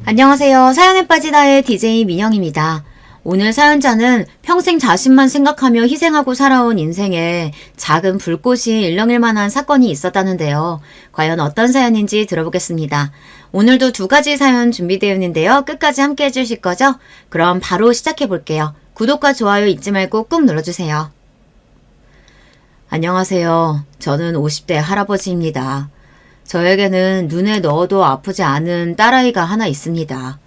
안녕하세요. 사연에 빠지다의 DJ 민영입니다. 오늘 사연자는 평생 자신만 생각하며 희생하고 살아온 인생에 작은 불꽃이 일렁일 만한 사건이 있었다는데요. 과연 어떤 사연인지 들어보겠습니다. 오늘도 두 가지 사연 준비되어 있는데요. 끝까지 함께 해주실 거죠? 그럼 바로 시작해 볼게요. 구독과 좋아요 잊지 말고 꾹 눌러주세요. 안녕하세요. 저는 50대 할아버지입니다. 저에게는 눈에 넣어도 아프지 않은 딸아이가 하나 있습니다.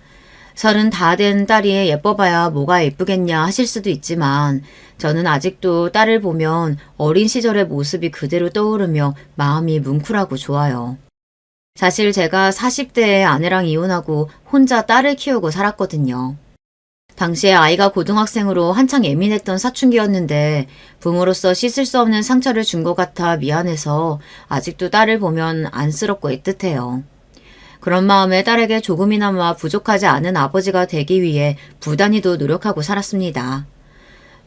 30 다 된 딸이 예뻐봐야 뭐가 예쁘겠냐 하실 수도 있지만 저는 아직도 딸을 보면 어린 시절의 모습이 그대로 떠오르며 마음이 뭉클하고 좋아요. 사실 제가 40대에 아내랑 이혼하고 혼자 딸을 키우고 살았거든요. 당시에 아이가 고등학생으로 한창 예민했던 사춘기였는데 부모로서 씻을 수 없는 상처를 준 것 같아 미안해서 아직도 딸을 보면 안쓰럽고 애틋해요. 그런 마음에 딸에게 조금이나마 부족하지 않은 아버지가 되기 위해 부단히도 노력하고 살았습니다.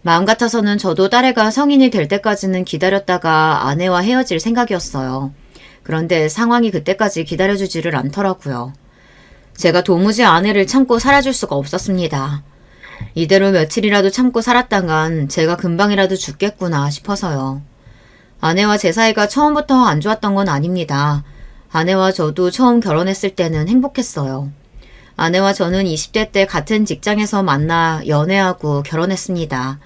마음 같아서는 저도 딸애가 성인이 될 때까지는 기다렸다가 아내와 헤어질 생각이었어요. 그런데 상황이 그때까지 기다려주지를 않더라고요. 제가 도무지 아내를 참고 살아줄 수가 없었습니다. 이대로 며칠이라도 참고 살았다간 제가 금방이라도 죽겠구나 싶어서요. 아내와 제 사이가 처음부터 안 좋았던 건 아닙니다. 아내와 저도 처음 결혼했을 때는 행복했어요. 아내와 저는 20대 때 같은 직장에서 만나 연애하고 결혼했습니다.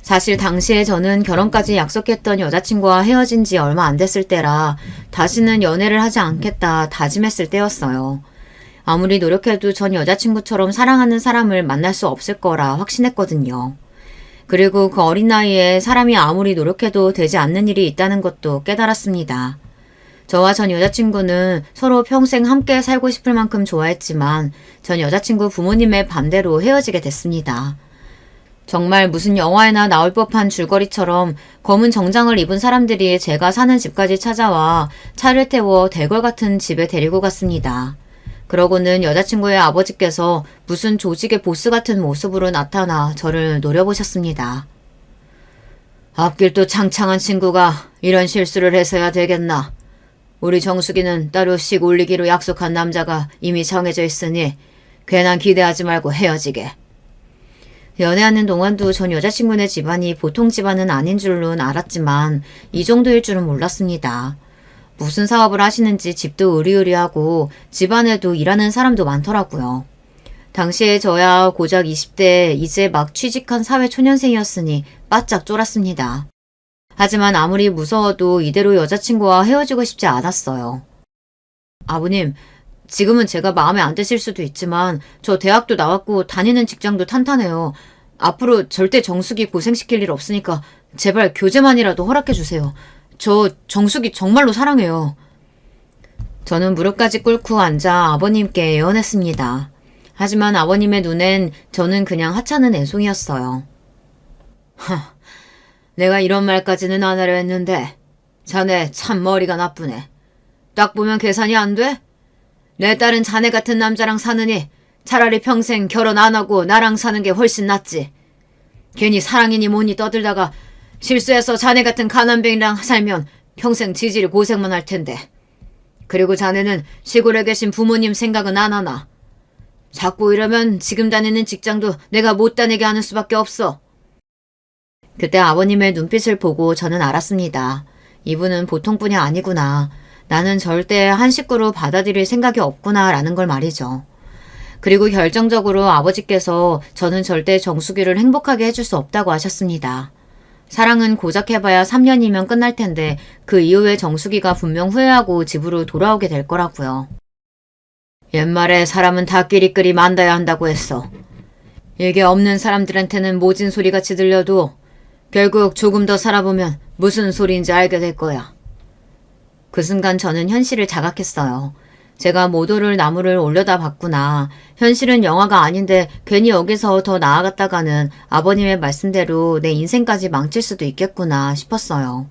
사실 당시에 저는 결혼까지 약속했던 여자친구와 헤어진 지 얼마 안 됐을 때라 다시는 연애를 하지 않겠다 다짐했을 때였어요. 아무리 노력해도 전 여자친구처럼 사랑하는 사람을 만날 수 없을 거라 확신했거든요. 그리고 그 어린 나이에 사람이 아무리 노력해도 되지 않는 일이 있다는 것도 깨달았습니다. 저와 전 여자친구는 서로 평생 함께 살고 싶을 만큼 좋아했지만 전 여자친구 부모님의 반대로 헤어지게 됐습니다. 정말 무슨 영화에나 나올 법한 줄거리처럼 검은 정장을 입은 사람들이 제가 사는 집까지 찾아와 차를 태워 대궐 같은 집에 데리고 갔습니다. 그러고는 여자친구의 아버지께서 무슨 조직의 보스 같은 모습으로 나타나 저를 노려보셨습니다. 앞길도 창창한 친구가 이런 실수를 해서야 되겠나. 우리 정숙이는 따로 씩 올리기로 약속한 남자가 이미 정해져 있으니 괜한 기대하지 말고 헤어지게. 연애하는 동안도 전 여자친구네 집안이 보통 집안은 아닌 줄은 알았지만 이 정도일 줄은 몰랐습니다. 무슨 사업을 하시는지 집도 으리으리하고 집안에도 일하는 사람도 많더라고요. 당시에 저야 고작 20대 이제 막 취직한 사회초년생이었으니 바짝 쫄았습니다. 하지만 아무리 무서워도 이대로 여자친구와 헤어지고 싶지 않았어요. 아버님, 지금은 제가 마음에 안 드실 수도 있지만 저 대학도 나왔고 다니는 직장도 탄탄해요. 앞으로 절대 정숙이 고생시킬 일 없으니까 제발 교제만이라도 허락해 주세요. 저 정숙이 정말로 사랑해요. 저는 무릎까지 꿇고 앉아 아버님께 애원했습니다. 하지만 아버님의 눈엔 저는 그냥 하찮은 애송이였어요. 내가 이런 말까지는 안 하려 했는데 자네 참 머리가 나쁘네. 딱 보면 계산이 안 돼? 내 딸은 자네 같은 남자랑 사느니 차라리 평생 결혼 안 하고 나랑 사는 게 훨씬 낫지. 괜히 사랑이니 뭐니 떠들다가 실수해서 자네 같은 가난뱅이랑 살면 평생 지질이 고생만 할 텐데. 그리고 자네는 시골에 계신 부모님 생각은 안 하나. 자꾸 이러면 지금 다니는 직장도 내가 못 다니게 하는 수밖에 없어. 그때 아버님의 눈빛을 보고 저는 알았습니다. 이분은 보통 분이 아니구나. 나는 절대 한 식구로 받아들일 생각이 없구나 라는 걸 말이죠. 그리고 결정적으로 아버지께서 저는 절대 정숙이를 행복하게 해줄 수 없다고 하셨습니다. 사랑은 고작 해봐야 3년이면 끝날 텐데 그 이후에 정숙이가 분명 후회하고 집으로 돌아오게 될 거라고요. 옛말에 사람은 다 끼리끼리 만나야 한다고 했어. 이게 없는 사람들한테는 모진 소리같이 들려도 결국 조금 더 살아보면 무슨 소리인지 알게 될 거야. 그 순간 저는 현실을 자각했어요. 제가 모도를 나무를 올려다 봤구나. 현실은 영화가 아닌데 괜히 여기서 더 나아갔다가는 아버님의 말씀대로 내 인생까지 망칠 수도 있겠구나 싶었어요.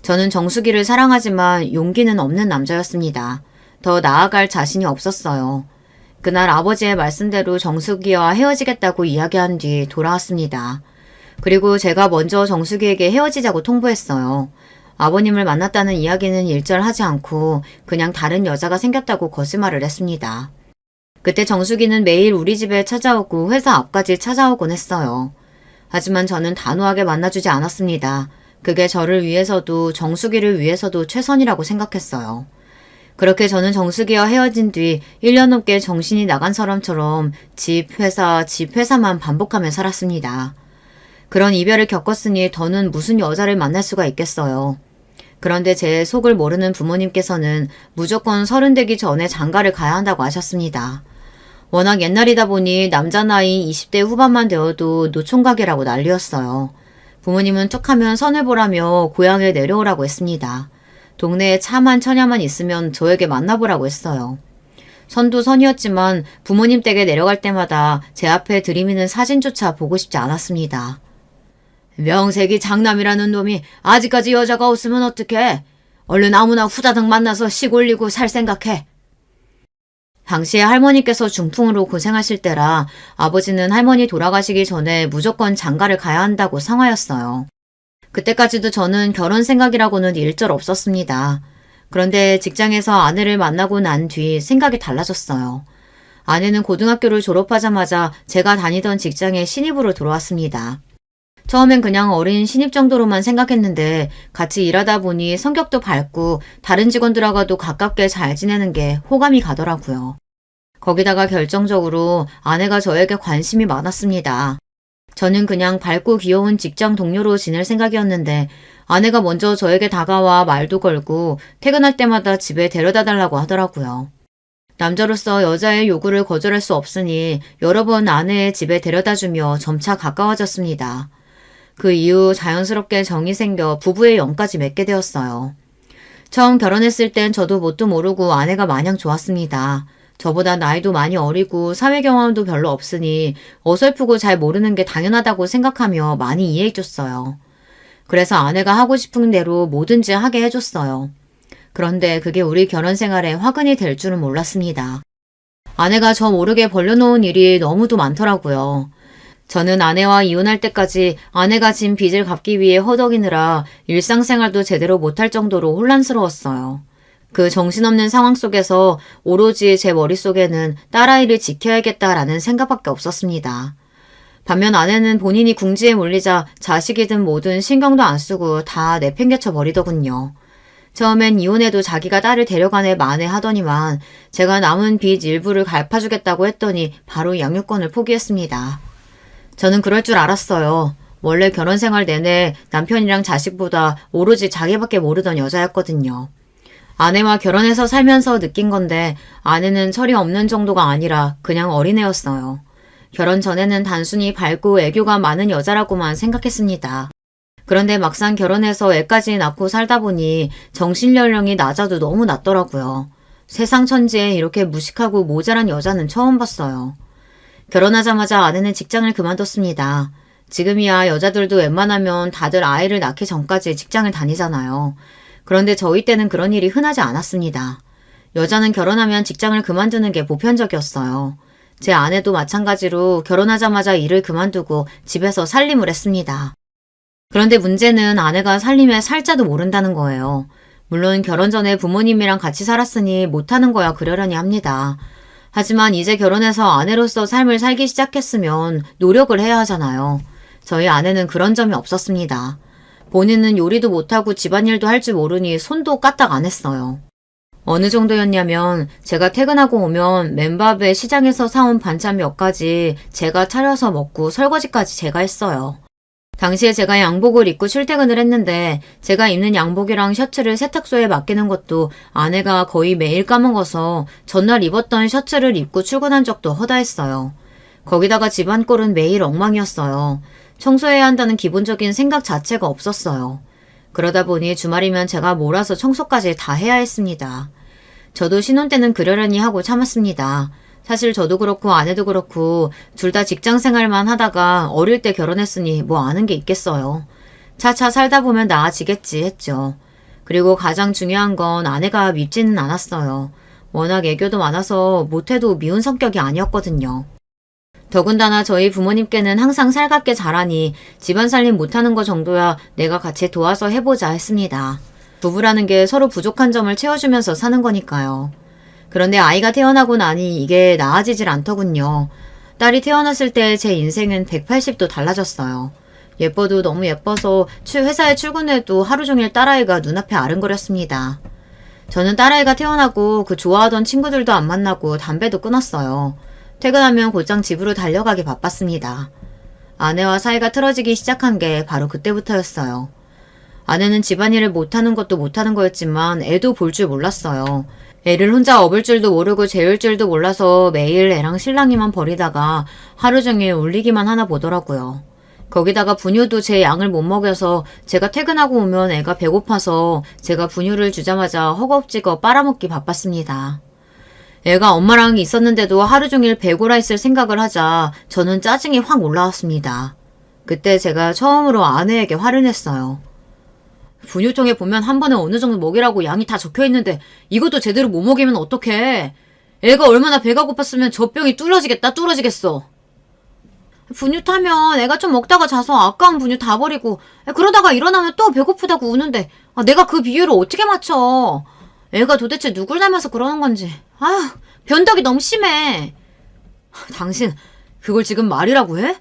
저는 정숙이를 사랑하지만 용기는 없는 남자였습니다. 더 나아갈 자신이 없었어요. 그날 아버지의 말씀대로 정숙이와 헤어지겠다고 이야기한 뒤 돌아왔습니다. 그리고 제가 먼저 정숙이에게 헤어지자고 통보했어요. 아버님을 만났다는 이야기는 일절 하지 않고 그냥 다른 여자가 생겼다고 거짓말을 했습니다. 그때 정수기는 매일 우리 집에 찾아오고 회사 앞까지 찾아오곤 했어요. 하지만 저는 단호하게 만나주지 않았습니다. 그게 저를 위해서도 정수기를 위해서도 최선이라고 생각했어요. 그렇게 저는 정수기와 헤어진 뒤 1년 넘게 정신이 나간 사람처럼 집, 회사만 반복하며 살았습니다. 그런 이별을 겪었으니 더는 무슨 여자를 만날 수가 있겠어요. 그런데 제 속을 모르는 부모님께서는 무조건 30 되기 전에 장가를 가야 한다고 하셨습니다. 워낙 옛날이다 보니 남자 나이 20대 후반만 되어도 노총각이라고 난리였어요. 부모님은 툭하면 선을 보라며 고향에 내려오라고 했습니다. 동네에 차만 처냐만 있으면 저에게 만나보라고 했어요. 선도 선이었지만 부모님 댁에 내려갈 때마다 제 앞에 들이미는 사진조차 보고 싶지 않았습니다. 명색이 장남이라는 놈이 아직까지 여자가 없으면 어떡해? 얼른 아무나 후다닥 만나서 식 올리고 살 생각해. 당시에 할머니께서 중풍으로 고생하실 때라 아버지는 할머니 돌아가시기 전에 무조건 장가를 가야 한다고 상하였어요. 그때까지도 저는 결혼 생각이라고는 일절 없었습니다. 그런데 직장에서 아내를 만나고 난 뒤 생각이 달라졌어요. 아내는 고등학교를 졸업하자마자 제가 다니던 직장에 신입으로 들어왔습니다. 처음엔 그냥 어린 신입 정도로만 생각했는데 같이 일하다 보니 성격도 밝고 다른 직원들하고도 가깝게 잘 지내는 게 호감이 가더라고요. 거기다가 결정적으로 아내가 저에게 관심이 많았습니다. 저는 그냥 밝고 귀여운 직장 동료로 지낼 생각이었는데 아내가 먼저 저에게 다가와 말도 걸고 퇴근할 때마다 집에 데려다 달라고 하더라고요. 남자로서 여자의 요구를 거절할 수 없으니 여러 번 아내의 집에 데려다주며 점차 가까워졌습니다. 그 이후 자연스럽게 정이 생겨 부부의 영까지 맺게 되었어요. 처음 결혼했을 땐 저도 뭣도 모르고 아내가 마냥 좋았습니다. 저보다 나이도 많이 어리고 사회 경험도 별로 없으니 어설프고 잘 모르는 게 당연하다고 생각하며 많이 이해해줬어요. 그래서 아내가 하고 싶은 대로 뭐든지 하게 해줬어요. 그런데 그게 우리 결혼 생활에 화근이 될 줄은 몰랐습니다. 아내가 저 모르게 벌려놓은 일이 너무도 많더라고요. 저는 아내와 이혼할 때까지 아내가 진 빚을 갚기 위해 허덕이느라 일상생활도 제대로 못할 정도로 혼란스러웠어요. 그 정신없는 상황 속에서 오로지 제 머릿속에는 딸아이를 지켜야겠다라는 생각밖에 없었습니다. 반면 아내는 본인이 궁지에 몰리자 자식이든 뭐든 신경도 안 쓰고 다 내팽개쳐 버리더군요. 처음엔 이혼해도 자기가 딸을 데려가네 만회하더니만 제가 남은 빚 일부를 갚아주겠다고 했더니 바로 양육권을 포기했습니다. 저는 그럴 줄 알았어요. 원래 결혼 생활 내내 남편이랑 자식보다 오로지 자기밖에 모르던 여자였거든요. 아내와 결혼해서 살면서 느낀 건데 아내는 철이 없는 정도가 아니라 그냥 어린애였어요. 결혼 전에는 단순히 밝고 애교가 많은 여자라고만 생각했습니다. 그런데 막상 결혼해서 애까지 낳고 살다 보니 정신연령이 낮아도 너무 낮더라고요. 세상 천지에 이렇게 무식하고 모자란 여자는 처음 봤어요. 결혼하자마자 아내는 직장을 그만뒀습니다. 지금이야 여자들도 웬만하면 다들 아이를 낳기 전까지 직장을 다니잖아요. 그런데 저희 때는 그런 일이 흔하지 않았습니다. 여자는 결혼하면 직장을 그만두는 게 보편적이었어요. 제 아내도 마찬가지로 결혼하자마자 일을 그만두고 집에서 살림을 했습니다. 그런데 문제는 아내가 살림에 살자도 모른다는 거예요. 물론 결혼 전에 부모님이랑 같이 살았으니 못하는 거야 그러려니 합니다. 하지만 이제 결혼해서 아내로서 삶을 살기 시작했으면 노력을 해야 하잖아요. 저희 아내는 그런 점이 없었습니다. 본인은 요리도 못하고 집안일도 할 줄 모르니 손도 까딱 안 했어요. 어느 정도였냐면 제가 퇴근하고 오면 맨밥에 시장에서 사온 반찬 몇 가지 제가 차려서 먹고 설거지까지 제가 했어요. 당시에 제가 양복을 입고 출퇴근을 했는데 제가 입는 양복이랑 셔츠를 세탁소에 맡기는 것도 아내가 거의 매일 까먹어서 전날 입었던 셔츠를 입고 출근한 적도 허다했어요. 거기다가 집안 꼴은 매일 엉망이었어요. 청소해야 한다는 기본적인 생각 자체가 없었어요. 그러다 보니 주말이면 제가 몰아서 청소까지 다 해야 했습니다. 저도 신혼 때는 그러려니 하고 참았습니다. 사실 저도 그렇고 아내도 그렇고 둘 다 직장 생활만 하다가 어릴 때 결혼했으니 뭐 아는 게 있겠어요. 차차 살다 보면 나아지겠지 했죠. 그리고 가장 중요한 건 아내가 밉지는 않았어요. 워낙 애교도 많아서 못해도 미운 성격이 아니었거든요. 더군다나 저희 부모님께는 항상 살갑게 자라니 집안 살림 못하는 거 정도야 내가 같이 도와서 해보자 했습니다. 부부라는 게 서로 부족한 점을 채워주면서 사는 거니까요. 그런데 아이가 태어나고 나니 이게 나아지질 않더군요. 딸이 태어났을 때 제 인생은 180도 달라졌어요. 예뻐도 너무 예뻐서 회사에 출근해도 하루 종일 딸아이가 눈앞에 아른거렸습니다. 저는 딸아이가 태어나고 그 좋아하던 친구들도 안 만나고 담배도 끊었어요. 퇴근하면 곧장 집으로 달려가기 바빴습니다. 아내와 사이가 틀어지기 시작한 게 바로 그때부터였어요. 아내는 집안일을 못하는 것도 못하는 거였지만 애도 볼 줄 몰랐어요. 애를 혼자 업을 줄도 모르고 재울 줄도 몰라서 매일 애랑 신랑이만 버리다가 하루 종일 울리기만 하나 보더라고요. 거기다가 분유도 제 양을 못 먹여서 제가 퇴근하고 오면 애가 배고파서 제가 분유를 주자마자 허겁지겁 빨아먹기 바빴습니다. 애가 엄마랑 있었는데도 하루 종일 배고라 있을 생각을 하자 저는 짜증이 확 올라왔습니다. 그때 제가 처음으로 아내에게 화를 냈어요. 분유통에 보면 한 번에 어느 정도 먹이라고 양이 다 적혀있는데 이것도 제대로 못 먹이면 어떡해. 애가 얼마나 배가 고팠으면 저 병이 뚫어지겠어. 분유 타면 애가 좀 먹다가 자서 아까운 분유 다 버리고 그러다가 일어나면 또 배고프다고 우는데 내가 그 비율을 어떻게 맞춰. 애가 도대체 누굴 닮아서 그러는 건지. 변덕이 너무 심해. 당신 그걸 지금 말이라고 해?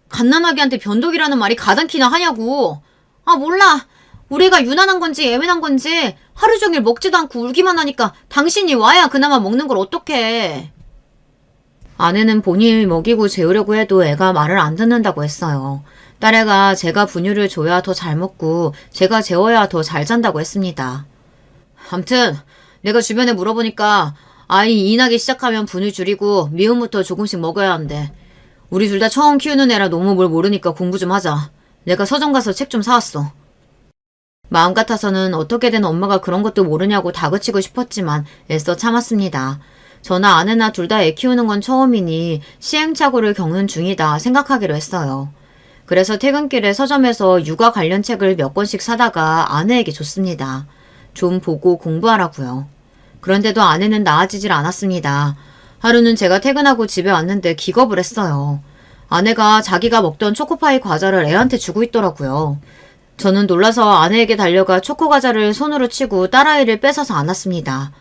갓난아기한테 변덕이라는 말이 가당키나 하냐고. 몰라. 우리가 유난한 건지 예민한 건지 하루 종일 먹지도 않고 울기만 하니까 당신이 와야 그나마 먹는 걸 어떡해. 아내는 본인이 먹이고 재우려고 해도 애가 말을 안 듣는다고 했어요. 딸애가 제가 분유를 줘야 더 잘 먹고 제가 재워야 더 잘 잔다고 했습니다. 암튼 내가 주변에 물어보니까 아이 이 나기 시작하면 분유 줄이고 미음부터 조금씩 먹어야 한대. 우리 둘 다 처음 키우는 애라 너무 뭘 모르니까 공부 좀 하자. 내가 서점 가서 책 좀 사왔어. 마음 같아서는 어떻게든 엄마가 그런 것도 모르냐고 다그치고 싶었지만 애써 참았습니다. 저나 아내나 둘 다 애 키우는 건 처음이니 시행착오를 겪는 중이다 생각하기로 했어요. 그래서 퇴근길에 서점에서 육아 관련 책을 몇 권씩 사다가 아내에게 줬습니다. 좀 보고 공부하라고요. 그런데도 아내는 나아지질 않았습니다. 하루는 제가 퇴근하고 집에 왔는데 기겁을 했어요. 아내가 자기가 먹던 초코파이 과자를 애한테 주고 있더라고요. 저는 놀라서 아내에게 달려가 초코 과자를 손으로 치고 딸아이를 뺏어서 안았습니다.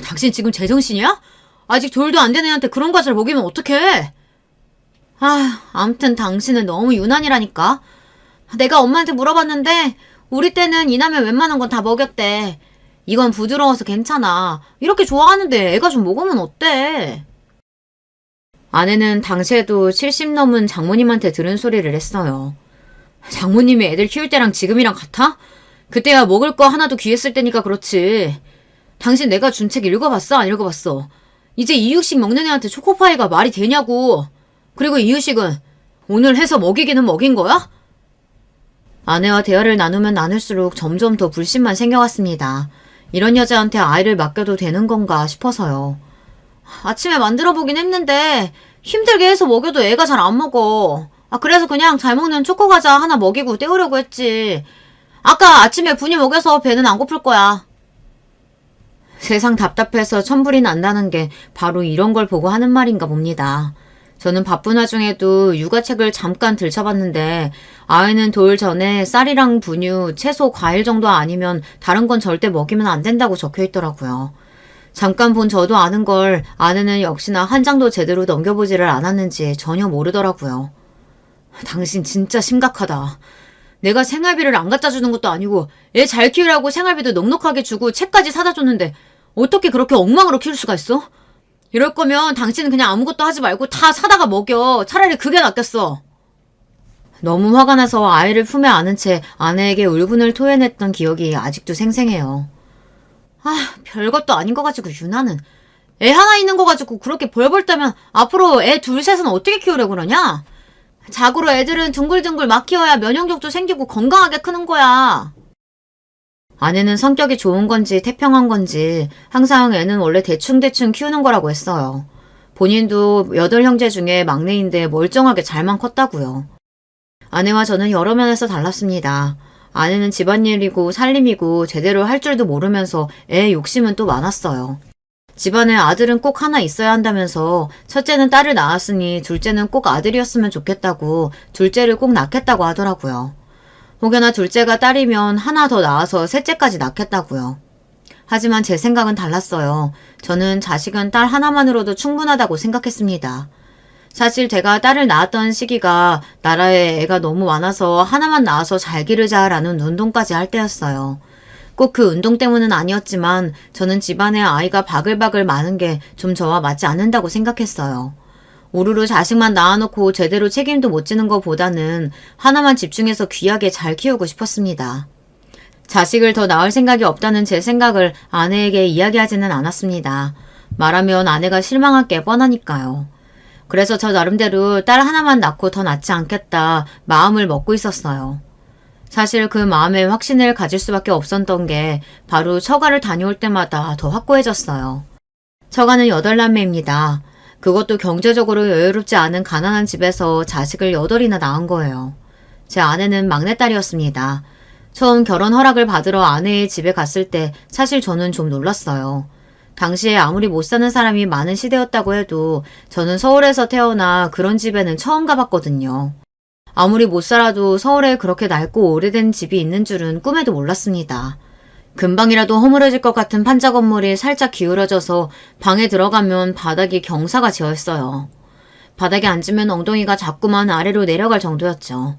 당신 지금 제정신이야? 아직 돌도 안 된 애한테 그런 과자를 먹이면 어떡해? 암튼 당신은 너무 유난이라니까. 내가 엄마한테 물어봤는데 우리 때는 이남면 웬만한 건 다 먹였대. 이건 부드러워서 괜찮아. 이렇게 좋아하는데 애가 좀 먹으면 어때? 아내는 당시에도 70 넘은 장모님한테 들은 소리를 했어요. 장모님이 애들 키울 때랑 지금이랑 같아? 그때야 먹을 거 하나도 귀했을 때니까 그렇지. 당신 내가 준 책 읽어봤어? 안 읽어봤어? 이제 이유식 먹는 애한테 초코파이가 말이 되냐고. 그리고 이유식은 오늘 해서 먹이기는 먹인 거야? 아내와 대화를 나누면 나눌수록 점점 더 불신만 생겨갔습니다. 이런 여자한테 아이를 맡겨도 되는 건가 싶어서요. 아침에 만들어보긴 했는데 힘들게 해서 먹여도 애가 잘 안 먹어. 그래서 그냥 잘 먹는 초코과자 하나 먹이고 때우려고 했지. 아까 아침에 분유 먹여서 배는 안 고플 거야. 세상 답답해서 천불이 난다는 게 바로 이런 걸 보고 하는 말인가 봅니다. 저는 바쁜 와중에도 육아책을 잠깐 들춰봤는데 아이는 돌 전에 쌀이랑 분유, 채소, 과일 정도 아니면 다른 건 절대 먹이면 안 된다고 적혀있더라고요. 잠깐 본 저도 아는 걸 아내는 역시나 한 장도 제대로 넘겨보지를 않았는지 전혀 모르더라고요. 당신 진짜 심각하다. 내가 생활비를 안 갖다 주는 것도 아니고 애 잘 키우라고 생활비도 넉넉하게 주고 책까지 사다 줬는데 어떻게 그렇게 엉망으로 키울 수가 있어? 이럴 거면 당신은 그냥 아무것도 하지 말고 다 사다가 먹여. 차라리 그게 낫겠어. 너무 화가 나서 아이를 품에 안은 채 아내에게 울분을 토해냈던 기억이 아직도 생생해요. 별것도 아닌 거 가지고 유나는. 애 하나 있는 거 가지고 그렇게 벌벌 떠면 앞으로 애 둘 셋은 어떻게 키우려고 그러냐? 자고로 애들은 둥글둥글 막 키워야 면역력도 생기고 건강하게 크는 거야. 아내는 성격이 좋은 건지 태평한 건지 항상 애는 원래 대충대충 키우는 거라고 했어요. 본인도 8형제 중에 막내인데 멀쩡하게 잘만 컸다고요. 아내와 저는 여러 면에서 달랐습니다. 아내는 집안일이고 살림이고 제대로 할 줄도 모르면서 애 욕심은 또 많았어요. 집안에 아들은 꼭 하나 있어야 한다면서 첫째는 딸을 낳았으니 둘째는 꼭 아들이었으면 좋겠다고 둘째를 꼭 낳겠다고 하더라고요. 혹여나 둘째가 딸이면 하나 더 낳아서 셋째까지 낳겠다고요. 하지만 제 생각은 달랐어요. 저는 자식은 딸 하나만으로도 충분하다고 생각했습니다. 사실 제가 딸을 낳았던 시기가 나라에 애가 너무 많아서 하나만 낳아서 잘 기르자라는 운동까지 할 때였어요. 꼭 그 운동 때문은 아니었지만 저는 집안에 아이가 바글바글 많은 게 좀 저와 맞지 않는다고 생각했어요. 우르르 자식만 낳아놓고 제대로 책임도 못 지는 것보다는 하나만 집중해서 귀하게 잘 키우고 싶었습니다. 자식을 더 낳을 생각이 없다는 제 생각을 아내에게 이야기하지는 않았습니다. 말하면 아내가 실망할 게 뻔하니까요. 그래서 저 나름대로 딸 하나만 낳고 더 낳지 않겠다 마음을 먹고 있었어요. 사실 그 마음에 확신을 가질 수밖에 없었던 게 바로 처가를 다녀올 때마다 더 확고해졌어요. 처가는 8남매입니다. 그것도 경제적으로 여유롭지 않은 가난한 집에서 자식을 8이나 낳은 거예요. 제 아내는 막내딸이었습니다. 처음 결혼 허락을 받으러 아내의 집에 갔을 때 사실 저는 좀 놀랐어요. 당시에 아무리 못 사는 사람이 많은 시대였다고 해도 저는 서울에서 태어나 그런 집에는 처음 가봤거든요. 아무리 못 살아도 서울에 그렇게 낡고 오래된 집이 있는 줄은 꿈에도 몰랐습니다. 금방이라도 허물어질 것 같은 판자 건물이 살짝 기울어져서 방에 들어가면 바닥이 경사가 지어있어요. 바닥에 앉으면 엉덩이가 자꾸만 아래로 내려갈 정도였죠.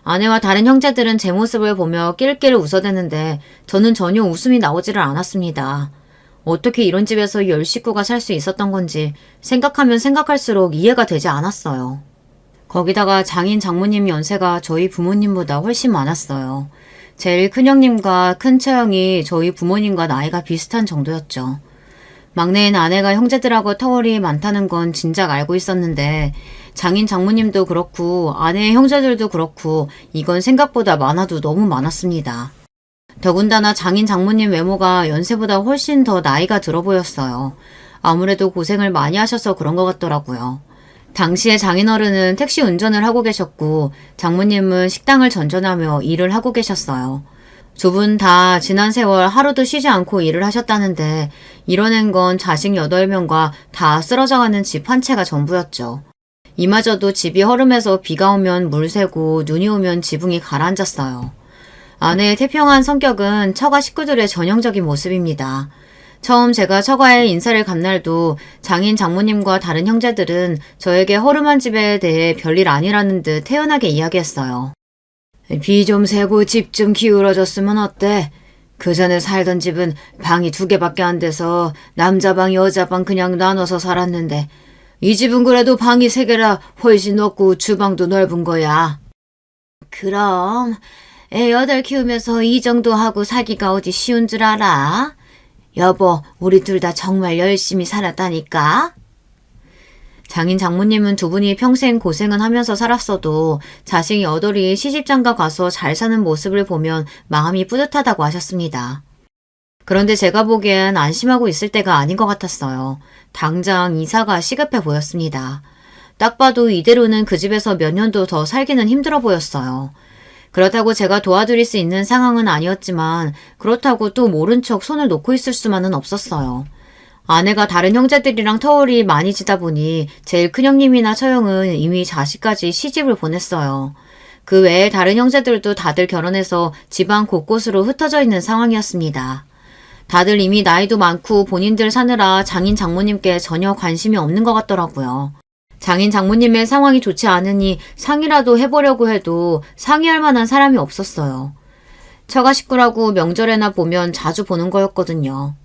아내와 다른 형제들은 제 모습을 보며 낄낄 웃어대는데 저는 전혀 웃음이 나오지를 않았습니다. 어떻게 이런 집에서 10식구가 살 수 있었던 건지 생각하면 생각할수록 이해가 되지 않았어요. 거기다가 장인 장모님 연세가 저희 부모님보다 훨씬 많았어요. 제일 큰형님과 큰 처형이 저희 부모님과 나이가 비슷한 정도였죠. 막내인 아내가 형제들하고 터울이 많다는 건 진작 알고 있었는데 장인 장모님도 그렇고 아내의 형제들도 그렇고 이건 생각보다 많아도 너무 많았습니다. 더군다나 장인 장모님 외모가 연세보다 훨씬 더 나이가 들어 보였어요. 아무래도 고생을 많이 하셔서 그런 것 같더라고요. 당시에 장인어른은 택시 운전을 하고 계셨고 장모님은 식당을 전전하며 일을 하고 계셨어요. 두 분 다 지난 세월 하루도 쉬지 않고 일을 하셨다는데 이뤄낸 건 자식 8명과 다 쓰러져가는 집 한 채가 전부였죠. 이마저도 집이 허름해서 비가 오면 물 새고 눈이 오면 지붕이 가라앉았어요. 아내의 태평한 성격은 처가 식구들의 전형적인 모습입니다. 처음 제가 처가에 인사를 간 날도 장인 장모님과 다른 형제들은 저에게 허름한 집에 대해 별일 아니라는 듯 태연하게 이야기했어요. 비 좀 새고 집 좀 기울어졌으면 어때? 그 전에 살던 집은 방이 2개밖에 안 돼서 남자방 여자방 그냥 나눠서 살았는데 이 집은 그래도 방이 3개라 훨씬 높고 주방도 넓은 거야. 그럼 애 8 키우면서 이 정도 하고 살기가 어디 쉬운 줄 알아? 여보, 우리 둘 다 정말 열심히 살았다니까. 장인 장모님은 두 분이 평생 고생은 하면서 살았어도 자식 8이 시집장가 가서 잘 사는 모습을 보면 마음이 뿌듯하다고 하셨습니다. 그런데 제가 보기엔 안심하고 있을 때가 아닌 것 같았어요. 당장 이사가 시급해 보였습니다. 딱 봐도 이대로는 그 집에서 몇 년도 더 살기는 힘들어 보였어요. 그렇다고 제가 도와드릴 수 있는 상황은 아니었지만 그렇다고 또 모른 척 손을 놓고 있을 수만은 없었어요. 아내가 다른 형제들이랑 터울이 많이 지다 보니 제일 큰형님이나 처형은 이미 자식까지 시집을 보냈어요. 그 외에 다른 형제들도 다들 결혼해서 집안 곳곳으로 흩어져 있는 상황이었습니다. 다들 이미 나이도 많고 본인들 사느라 장인 장모님께 전혀 관심이 없는 것 같더라고요. 장인 장모님의 상황이 좋지 않으니 상의라도 해보려고 해도 상의할 만한 사람이 없었어요. 처가 식구라고 명절에나 보면 자주 보는 거였거든요.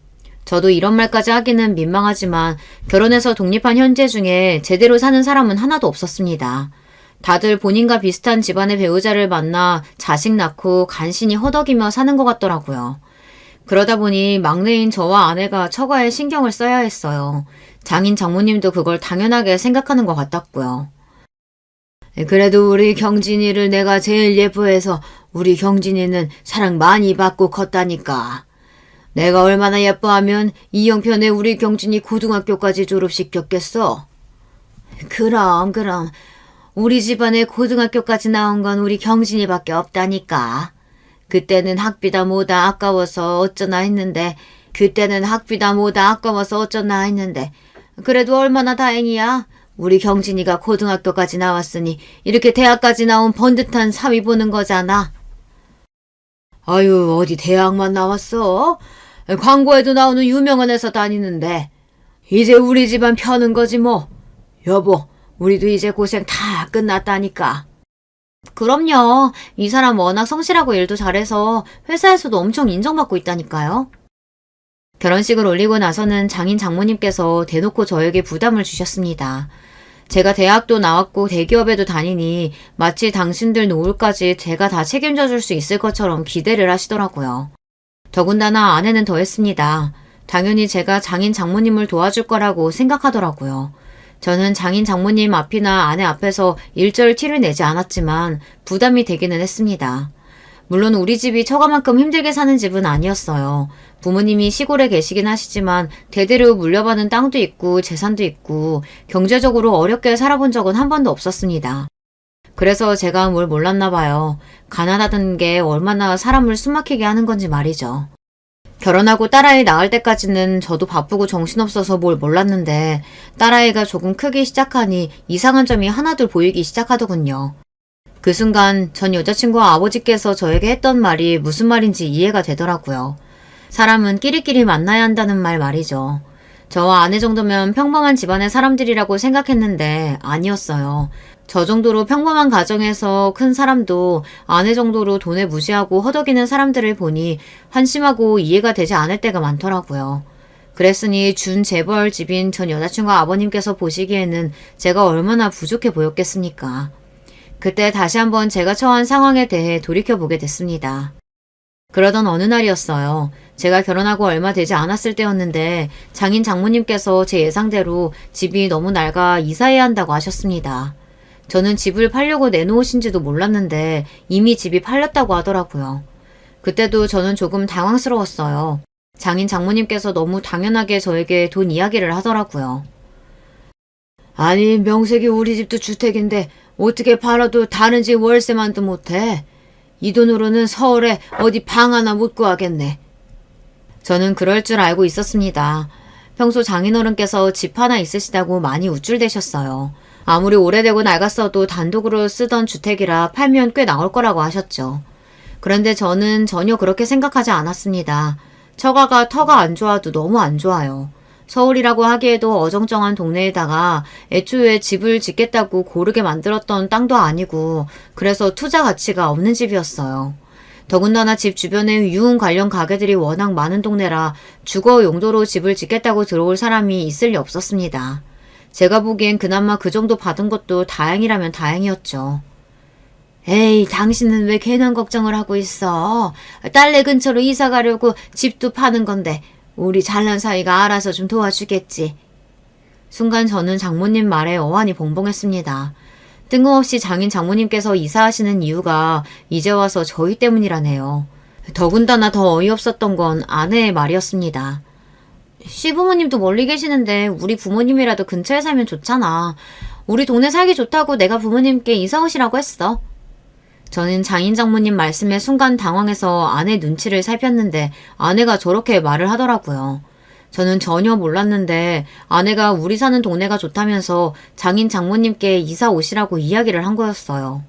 저도 이런 말까지 하기는 민망하지만 결혼해서 독립한 현재 중에 제대로 사는 사람은 하나도 없었습니다. 다들 본인과 비슷한 집안의 배우자를 만나 자식 낳고 간신히 허덕이며 사는 것 같더라고요. 그러다 보니 막내인 저와 아내가 처가에 신경을 써야 했어요. 장인 장모님도 그걸 당연하게 생각하는 것 같았고요. 그래도 우리 경진이를 내가 제일 예뻐해서 우리 경진이는 사랑 많이 받고 컸다니까. 내가 얼마나 예뻐하면 이 형편에 우리 경진이 고등학교까지 졸업시켰겠어? 그럼 우리 집안에 고등학교까지 나온 건 우리 경진이밖에 없다니까. 그때는 학비다 뭐다 아까워서 어쩌나 했는데 그래도 얼마나 다행이야. 우리 경진이가 고등학교까지 나왔으니 이렇게 대학까지 나온 번듯한 사위 보는 거잖아. 아유, 어디 대학만 나왔어? 광고에도 나오는 유명한 회사 다니는데 이제 우리 집안 펴는 거지 뭐. 여보, 우리도 이제 고생 다 끝났다니까. 그럼요. 이 사람 워낙 성실하고 일도 잘해서 회사에서도 엄청 인정받고 있다니까요. 결혼식을 올리고 나서는 장인 장모님께서 대놓고 저에게 부담을 주셨습니다. 제가 대학도 나왔고 대기업에도 다니니 마치 당신들 노후까지 제가 다 책임져 줄 수 있을 것처럼 기대를 하시더라고요. 더군다나 아내는 더했습니다. 당연히 제가 장인 장모님을 도와줄 거라고 생각하더라고요. 저는 장인 장모님 앞이나 아내 앞에서 일절 티를 내지 않았지만 부담이 되기는 했습니다. 물론 우리 집이 처가만큼 힘들게 사는 집은 아니었어요. 부모님이 시골에 계시긴 하시지만 대대로 물려받은 땅도 있고 재산도 있고 경제적으로 어렵게 살아본 적은 한 번도 없었습니다. 그래서 제가 뭘 몰랐나 봐요. 가난하다는 게 얼마나 사람을 숨막히게 하는 건지 말이죠. 결혼하고 딸아이 낳을 때까지는 저도 바쁘고 정신없어서 뭘 몰랐는데 딸아이가 조금 크기 시작하니 이상한 점이 하나둘 보이기 시작하더군요. 그 순간 전 여자친구와 아버지께서 저에게 했던 말이 무슨 말인지 이해가 되더라고요. 사람은 끼리끼리 만나야 한다는 말 말이죠. 저와 아내 정도면 평범한 집안의 사람들이라고 생각했는데 아니었어요. 저 정도로 평범한 가정에서 큰 사람도 아내 정도로 돈을 무시하고 허덕이는 사람들을 보니 한심하고 이해가 되지 않을 때가 많더라고요. 그랬으니 준 재벌 집인 전 여자친구 아버님께서 보시기에는 제가 얼마나 부족해 보였겠습니까. 그때 다시 한번 제가 처한 상황에 대해 돌이켜보게 됐습니다. 그러던 어느 날이었어요. 제가 결혼하고 얼마 되지 않았을 때였는데 장인 장모님께서 제 예상대로 집이 너무 낡아 이사해야 한다고 하셨습니다. 저는 집을 팔려고 내놓으신지도 몰랐는데 이미 집이 팔렸다고 하더라고요. 그때도 저는 조금 당황스러웠어요. 장인 장모님께서 너무 당연하게 저에게 돈 이야기를 하더라고요. 아니, 명색이 우리 집도 주택인데 어떻게 팔아도 다른 집 월세만도 못해? 이 돈으로는 서울에 어디 방 하나 못 구하겠네. 저는 그럴 줄 알고 있었습니다. 평소 장인어른께서 집 하나 있으시다고 많이 우쭐대셨어요. 아무리 오래되고 낡았어도 단독으로 쓰던 주택이라 팔면 꽤 나올 거라고 하셨죠. 그런데 저는 전혀 그렇게 생각하지 않았습니다. 처가가 터가 안 좋아도 너무 안 좋아요. 서울이라고 하기에도 어정쩡한 동네에다가 애초에 집을 짓겠다고 고르게 만들었던 땅도 아니고 그래서 투자 가치가 없는 집이었어요. 더군다나 집 주변에 유흥 관련 가게들이 워낙 많은 동네라 주거 용도로 집을 짓겠다고 들어올 사람이 있을 리 없었습니다. 제가 보기엔 그나마 그 정도 받은 것도 다행이라면 다행이었죠. 에이, 당신은 왜 괜한 걱정을 하고 있어? 딸네 근처로 이사 가려고 집도 파는 건데 우리 잘난 사이가 알아서 좀 도와주겠지. 순간 저는 장모님 말에 어안이 벙벙했습니다. 뜬금없이 장인 장모님께서 이사하시는 이유가 이제 와서 저희 때문이라네요. 더군다나 더 어이없었던 건 아내의 말이었습니다. 시부모님도 멀리 계시는데 우리 부모님이라도 근처에 살면 좋잖아. 우리 동네 살기 좋다고 내가 부모님께 이사 오시라고 했어. 저는 장인 장모님 말씀에 순간 당황해서 아내 눈치를 살폈는데 아내가 저렇게 말을 하더라고요. 저는 전혀 몰랐는데 아내가 우리 사는 동네가 좋다면서 장인 장모님께 이사 오시라고 이야기를 한 거였어요.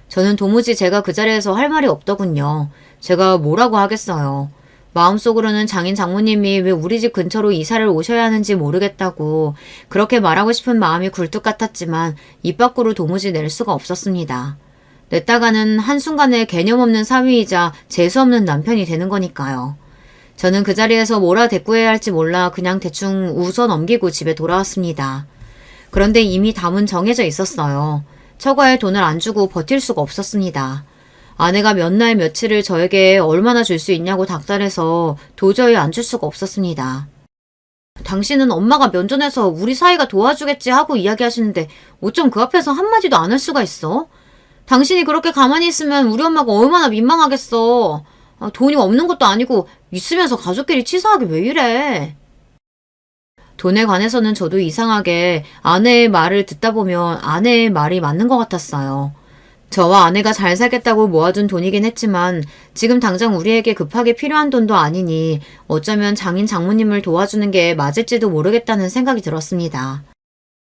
저는 도무지 제가 그 자리에서 할 말이 없더군요. 제가 뭐라고 하겠어요. 마음속으로는 장인 장모님이 왜 우리 집 근처로 이사를 오셔야 하는지 모르겠다고 그렇게 말하고 싶은 마음이 굴뚝 같았지만 입 밖으로 도무지 낼 수가 없었습니다. 냈다가는 한순간에 개념 없는 사위이자 재수없는 남편이 되는 거니까요. 저는 그 자리에서 뭐라 대꾸해야 할지 몰라 그냥 대충 웃어 넘기고 집에 돌아왔습니다. 그런데 이미 답은 정해져 있었어요. 처가에 돈을 안 주고 버틸 수가 없었습니다. 아내가 몇 날 며칠을 저에게 얼마나 줄 수 있냐고 닥달해서 도저히 안 줄 수가 없었습니다. 당신은 엄마가 면전에서 우리 사이가 도와주겠지 하고 이야기하시는데 어쩜 그 앞에서 한마디도 안 할 수가 있어? 당신이 그렇게 가만히 있으면 우리 엄마가 얼마나 민망하겠어. 돈이 없는 것도 아니고 있으면서 가족끼리 치사하게 왜 이래. 돈에 관해서는 저도 이상하게 아내의 말을 듣다 보면 아내의 말이 맞는 것 같았어요. 저와 아내가 잘 살겠다고 모아둔 돈이긴 했지만 지금 당장 우리에게 급하게 필요한 돈도 아니니 어쩌면 장인 장모님을 도와주는 게 맞을지도 모르겠다는 생각이 들었습니다.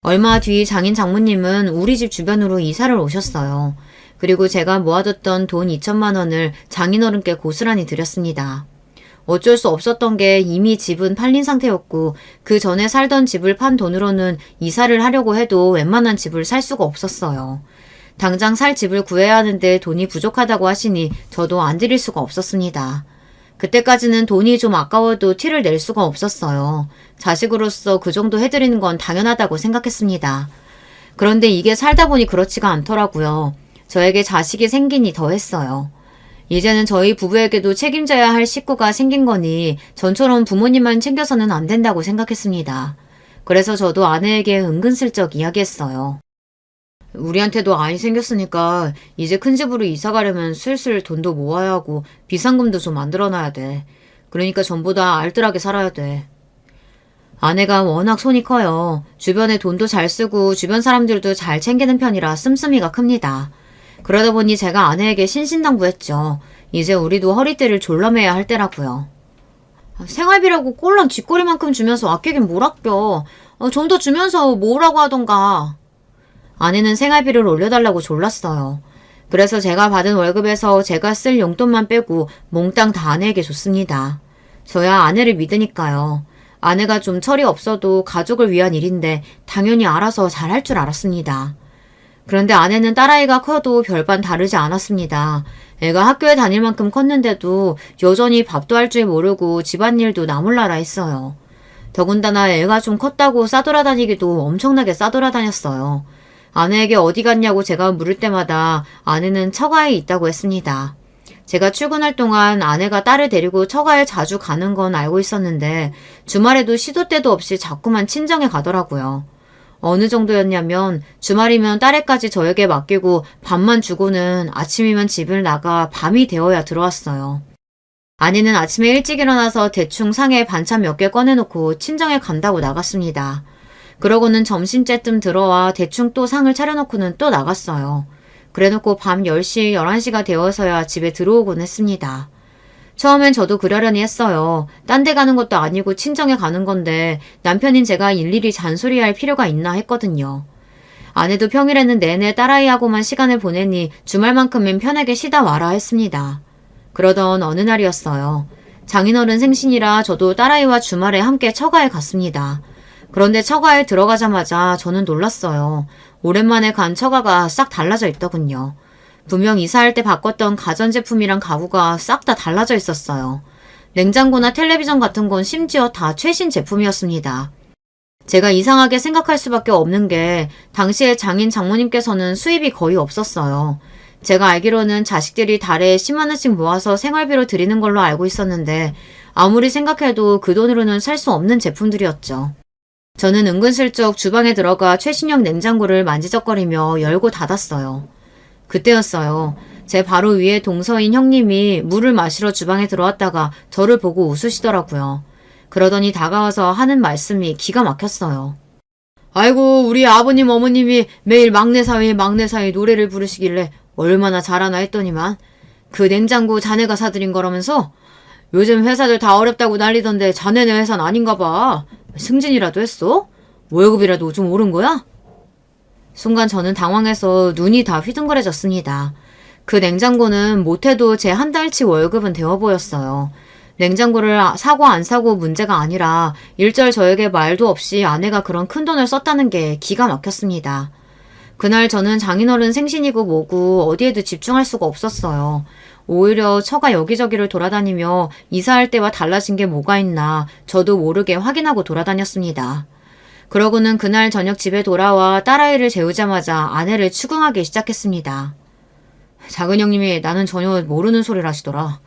얼마 뒤 장인 장모님은 우리 집 주변으로 이사를 오셨어요. 그리고 제가 모아뒀던 돈 2천만 원을 장인어른께 고스란히 드렸습니다. 어쩔 수 없었던 게 이미 집은 팔린 상태였고 그 전에 살던 집을 판 돈으로는 이사를 하려고 해도 웬만한 집을 살 수가 없었어요. 당장 살 집을 구해야 하는데 돈이 부족하다고 하시니 저도 안 드릴 수가 없었습니다. 그때까지는 돈이 좀 아까워도 티를 낼 수가 없었어요. 자식으로서 그 정도 해드리는 건 당연하다고 생각했습니다. 그런데 이게 살다 보니 그렇지가 않더라고요. 저에게 자식이 생기니 더했어요. 이제는 저희 부부에게도 책임져야 할 식구가 생긴 거니 전처럼 부모님만 챙겨서는 안 된다고 생각했습니다. 그래서 저도 아내에게 은근슬쩍 이야기했어요. 우리한테도 아이 생겼으니까 이제 큰 집으로 이사 가려면 슬슬 돈도 모아야 하고 비상금도 좀 만들어놔야 돼. 그러니까 전보다 알뜰하게 살아야 돼. 아내가 워낙 손이 커요. 주변에 돈도 잘 쓰고 주변 사람들도 잘 챙기는 편이라 씀씀이가 큽니다. 그러다 보니 제가 아내에게 신신당부했죠. 이제 우리도 허리띠를 졸라매야 할 때라고요. 생활비라고 꼴랑 쥐꼬리만큼 주면서 아끼긴 뭘 아껴. 좀 더 주면서 뭐라고 하던가. 아내는 생활비를 올려달라고 졸랐어요. 그래서 제가 받은 월급에서 제가 쓸 용돈만 빼고 몽땅 다 아내에게 줬습니다. 저야 아내를 믿으니까요. 아내가 좀 철이 없어도 가족을 위한 일인데 당연히 알아서 잘할 줄 알았습니다. 그런데 아내는 딸아이가 커도 별반 다르지 않았습니다. 애가 학교에 다닐 만큼 컸는데도 여전히 밥도 할 줄 모르고 집안일도 나몰라라 했어요. 더군다나 애가 좀 컸다고 싸돌아다니기도 엄청나게 싸돌아다녔어요. 아내에게 어디 갔냐고 제가 물을 때마다 아내는 처가에 있다고 했습니다. 제가 출근할 동안 아내가 딸을 데리고 처가에 자주 가는 건 알고 있었는데 주말에도 시도 때도 없이 자꾸만 친정에 가더라고요. 어느 정도였냐면 주말이면 딸애까지 저에게 맡기고 밥만 주고는 아침이면 집을 나가 밤이 되어야 들어왔어요. 아내는 아침에 일찍 일어나서 대충 상에 반찬 몇 개 꺼내놓고 친정에 간다고 나갔습니다. 그러고는 점심때쯤 들어와 대충 또 상을 차려놓고는 또 나갔어요. 그래놓고 밤 10시, 11시가 되어서야 집에 들어오곤 했습니다. 처음엔 저도 그러려니 했어요. 딴 데 가는 것도 아니고 친정에 가는 건데 남편인 제가 일일이 잔소리할 필요가 있나 했거든요. 아내도 평일에는 내내 딸아이하고만 시간을 보내니 주말만큼은 편하게 쉬다 와라 했습니다. 그러던 어느 날이었어요. 장인어른 생신이라 저도 딸아이와 주말에 함께 처가에 갔습니다. 그런데 처가에 들어가자마자 저는 놀랐어요. 오랜만에 간 처가가 싹 달라져 있더군요. 분명 이사할 때 바꿨던 가전제품이랑 가구가 싹 다 달라져 있었어요. 냉장고나 텔레비전 같은 건 심지어 다 최신 제품이었습니다. 제가 이상하게 생각할 수밖에 없는 게 당시에 장인 장모님께서는 수입이 거의 없었어요. 제가 알기로는 자식들이 달에 10만 원씩 모아서 생활비로 드리는 걸로 알고 있었는데 아무리 생각해도 그 돈으로는 살 수 없는 제품들이었죠. 저는 은근슬쩍 주방에 들어가 최신형 냉장고를 만지작거리며 열고 닫았어요. 그때였어요. 제 바로 위에 동서인 형님이 물을 마시러 주방에 들어왔다가 저를 보고 웃으시더라고요. 그러더니 다가와서 하는 말씀이 기가 막혔어요. 아이고 우리 아버님 어머님이 매일 막내사위 노래를 부르시길래 얼마나 잘하나 했더니만 그 냉장고 자네가 사드린 거라면서? 요즘 회사들 다 어렵다고 난리던데 자네네 회사는 아닌가 봐. 승진이라도 했어? 월급이라도 좀 오른 거야? 순간 저는 당황해서 눈이 다 휘둥그레졌습니다. 그 냉장고는 못해도 제 한 달치 월급은 되어 보였어요. 냉장고를 사고 안 사고 문제가 아니라 일절 저에게 말도 없이 아내가 그런 큰돈을 썼다는 게 기가 막혔습니다. 그날 저는 장인어른 생신이고 뭐고 어디에도 집중할 수가 없었어요. 오히려 처가 여기저기를 돌아다니며 이사할 때와 달라진 게 뭐가 있나 저도 모르게 확인하고 돌아다녔습니다. 그러고는 그날 저녁 집에 돌아와 딸아이를 재우자마자 아내를 추궁하기 시작했습니다. 작은 형님이 나는 전혀 모르는 소리를 하시더라.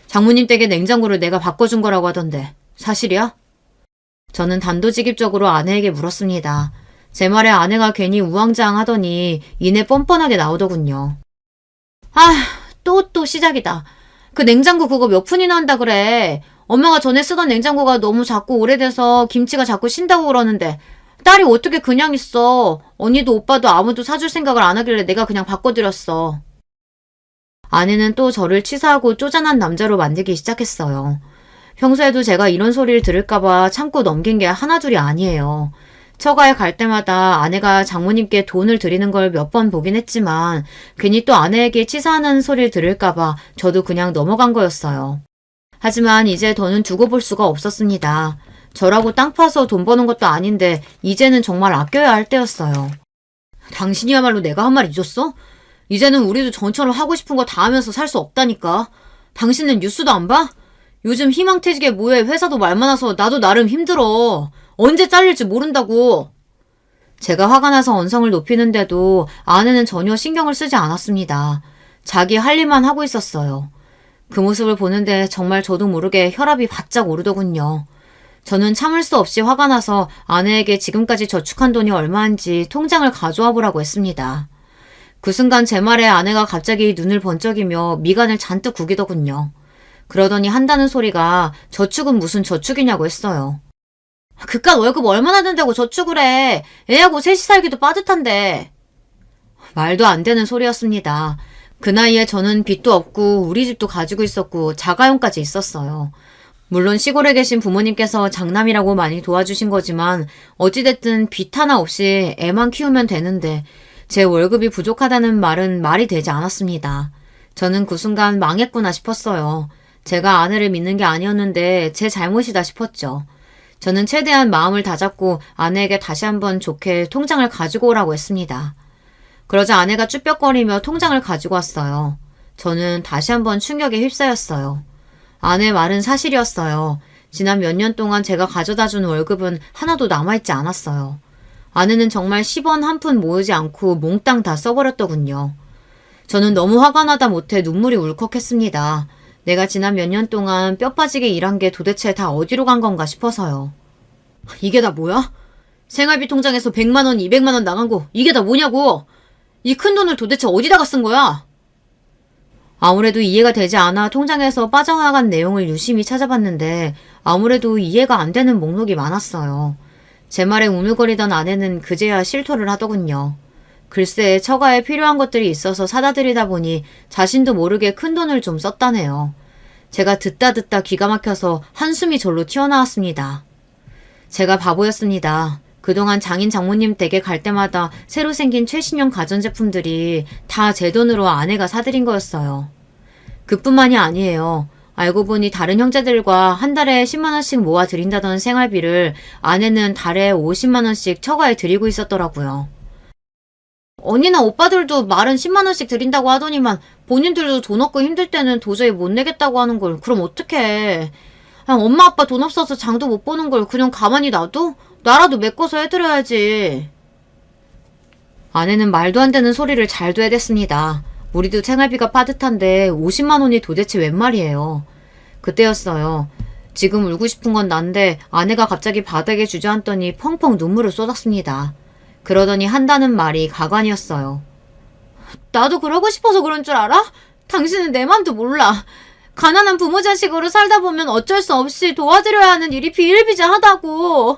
장모님 댁에 냉장고를 내가 바꿔준 거라고 하던데 사실이야? 저는 단도직입적으로 아내에게 물었습니다. 제 말에 아내가 괜히 우왕좌왕하더니 이내 뻔뻔하게 나오더군요. 또 시작이다. 그 냉장고 그거 몇 푼이나 한다 그래. 엄마가 전에 쓰던 냉장고가 너무 작고 오래돼서 김치가 자꾸 신다고 그러는데 딸이 어떻게 그냥 있어. 언니도 오빠도 아무도 사줄 생각을 안 하길래 내가 그냥 바꿔드렸어. 아내는 또 저를 치사하고 쪼잔한 남자로 만들기 시작했어요. 평소에도 제가 이런 소리를 들을까봐 참고 넘긴 게 하나둘이 아니에요. 처가에 갈 때마다 아내가 장모님께 돈을 드리는 걸 몇 번 보긴 했지만 괜히 또 아내에게 치사하는 소리를 들을까봐 저도 그냥 넘어간 거였어요. 하지만 이제 더는 두고 볼 수가 없었습니다. 저라고 땅 파서 돈 버는 것도 아닌데 이제는 정말 아껴야 할 때였어요. 당신이야말로 내가 한 말 잊었어? 이제는 우리도 전처럼 하고 싶은 거 다 하면서 살 수 없다니까. 당신은 뉴스도 안 봐? 요즘 희망퇴직에 뭐해 회사도 말 많아서 나도 나름 힘들어. 언제 잘릴지 모른다고. 제가 화가 나서 언성을 높이는데도 아내는 전혀 신경을 쓰지 않았습니다. 자기 할 일만 하고 있었어요. 그 모습을 보는데 정말 저도 모르게 혈압이 바짝 오르더군요. 저는 참을 수 없이 화가 나서 아내에게 지금까지 저축한 돈이 얼마인지 통장을 가져와 보라고 했습니다. 그 순간 제 말에 아내가 갑자기 눈을 번쩍이며 미간을 잔뜩 구기더군요. 그러더니 한다는 소리가 저축은 무슨 저축이냐고 했어요. 그깟 월급 얼마나 된다고 저축을 해. 애하고 셋이 살기도 빠듯한데. 말도 안 되는 소리였습니다. 그 나이에 저는 빚도 없고 우리 집도 가지고 있었고 자가용까지 있었어요. 물론 시골에 계신 부모님께서 장남이라고 많이 도와주신 거지만 어찌됐든 빚 하나 없이 애만 키우면 되는데 제 월급이 부족하다는 말은 말이 되지 않았습니다. 저는 그 순간 망했구나 싶었어요. 제가 아내를 믿는 게 아니었는데 제 잘못이다 싶었죠. 저는 최대한 마음을 다잡고 아내에게 다시 한번 좋게 통장을 가지고 오라고 했습니다. 그러자 아내가 쭈뼛거리며 통장을 가지고 왔어요. 저는 다시 한번 충격에 휩싸였어요. 아내의 말은 사실이었어요. 지난 몇 년 동안 제가 가져다 준 월급은 하나도 남아있지 않았어요. 아내는 정말 10원 한 푼 모으지 않고 몽땅 다 써버렸더군요. 저는 너무 화가 나다 못해 눈물이 울컥했습니다. 내가 지난 몇 년 동안 뼈 빠지게 일한 게 도대체 다 어디로 간 건가 싶어서요. 이게 다 뭐야? 생활비 통장에서 100만 원, 200만 원 나간 거 이게 다 뭐냐고! 이 큰 돈을 도대체 어디다가 쓴 거야? 아무래도 이해가 되지 않아 통장에서 빠져나간 내용을 유심히 찾아봤는데 아무래도 이해가 안 되는 목록이 많았어요. 제 말에 우물거리던 아내는 그제야 실토를 하더군요. 글쎄 처가에 필요한 것들이 있어서 사다 드리다 보니 자신도 모르게 큰 돈을 좀 썼다네요. 제가 듣다 기가 막혀서 한숨이 절로 튀어나왔습니다. 제가 바보였습니다. 그동안 장인 장모님 댁에 갈 때마다 새로 생긴 최신형 가전제품들이 다 제 돈으로 아내가 사드린 거였어요. 그뿐만이 아니에요. 알고 보니 다른 형제들과 한 달에 10만 원씩 모아 드린다던 생활비를 아내는 달에 50만 원씩 처가에 드리고 있었더라고요. 언니나 오빠들도 말은 10만 원씩 드린다고 하더니만 본인들도 돈 없고 힘들 때는 도저히 못 내겠다고 하는 걸 그럼 어떡해. 그냥 엄마 아빠 돈 없어서 장도 못 보는 걸 그냥 가만히 놔둬? 나라도 메꿔서 해드려야지. 아내는 말도 안 되는 소리를 잘 되댔습니다. 우리도 생활비가 빠듯한데 50만 원이 도대체 웬 말이에요. 그때였어요. 지금 울고 싶은 건 난데 아내가 갑자기 바닥에 주저앉더니 펑펑 눈물을 쏟았습니다. 그러더니 한다는 말이 가관이었어요. 나도 그러고 싶어서 그런 줄 알아? 당신은 내 맘도 몰라. 가난한 부모 자식으로 살다 보면 어쩔 수 없이 도와드려야 하는 일이 비일비재하다고.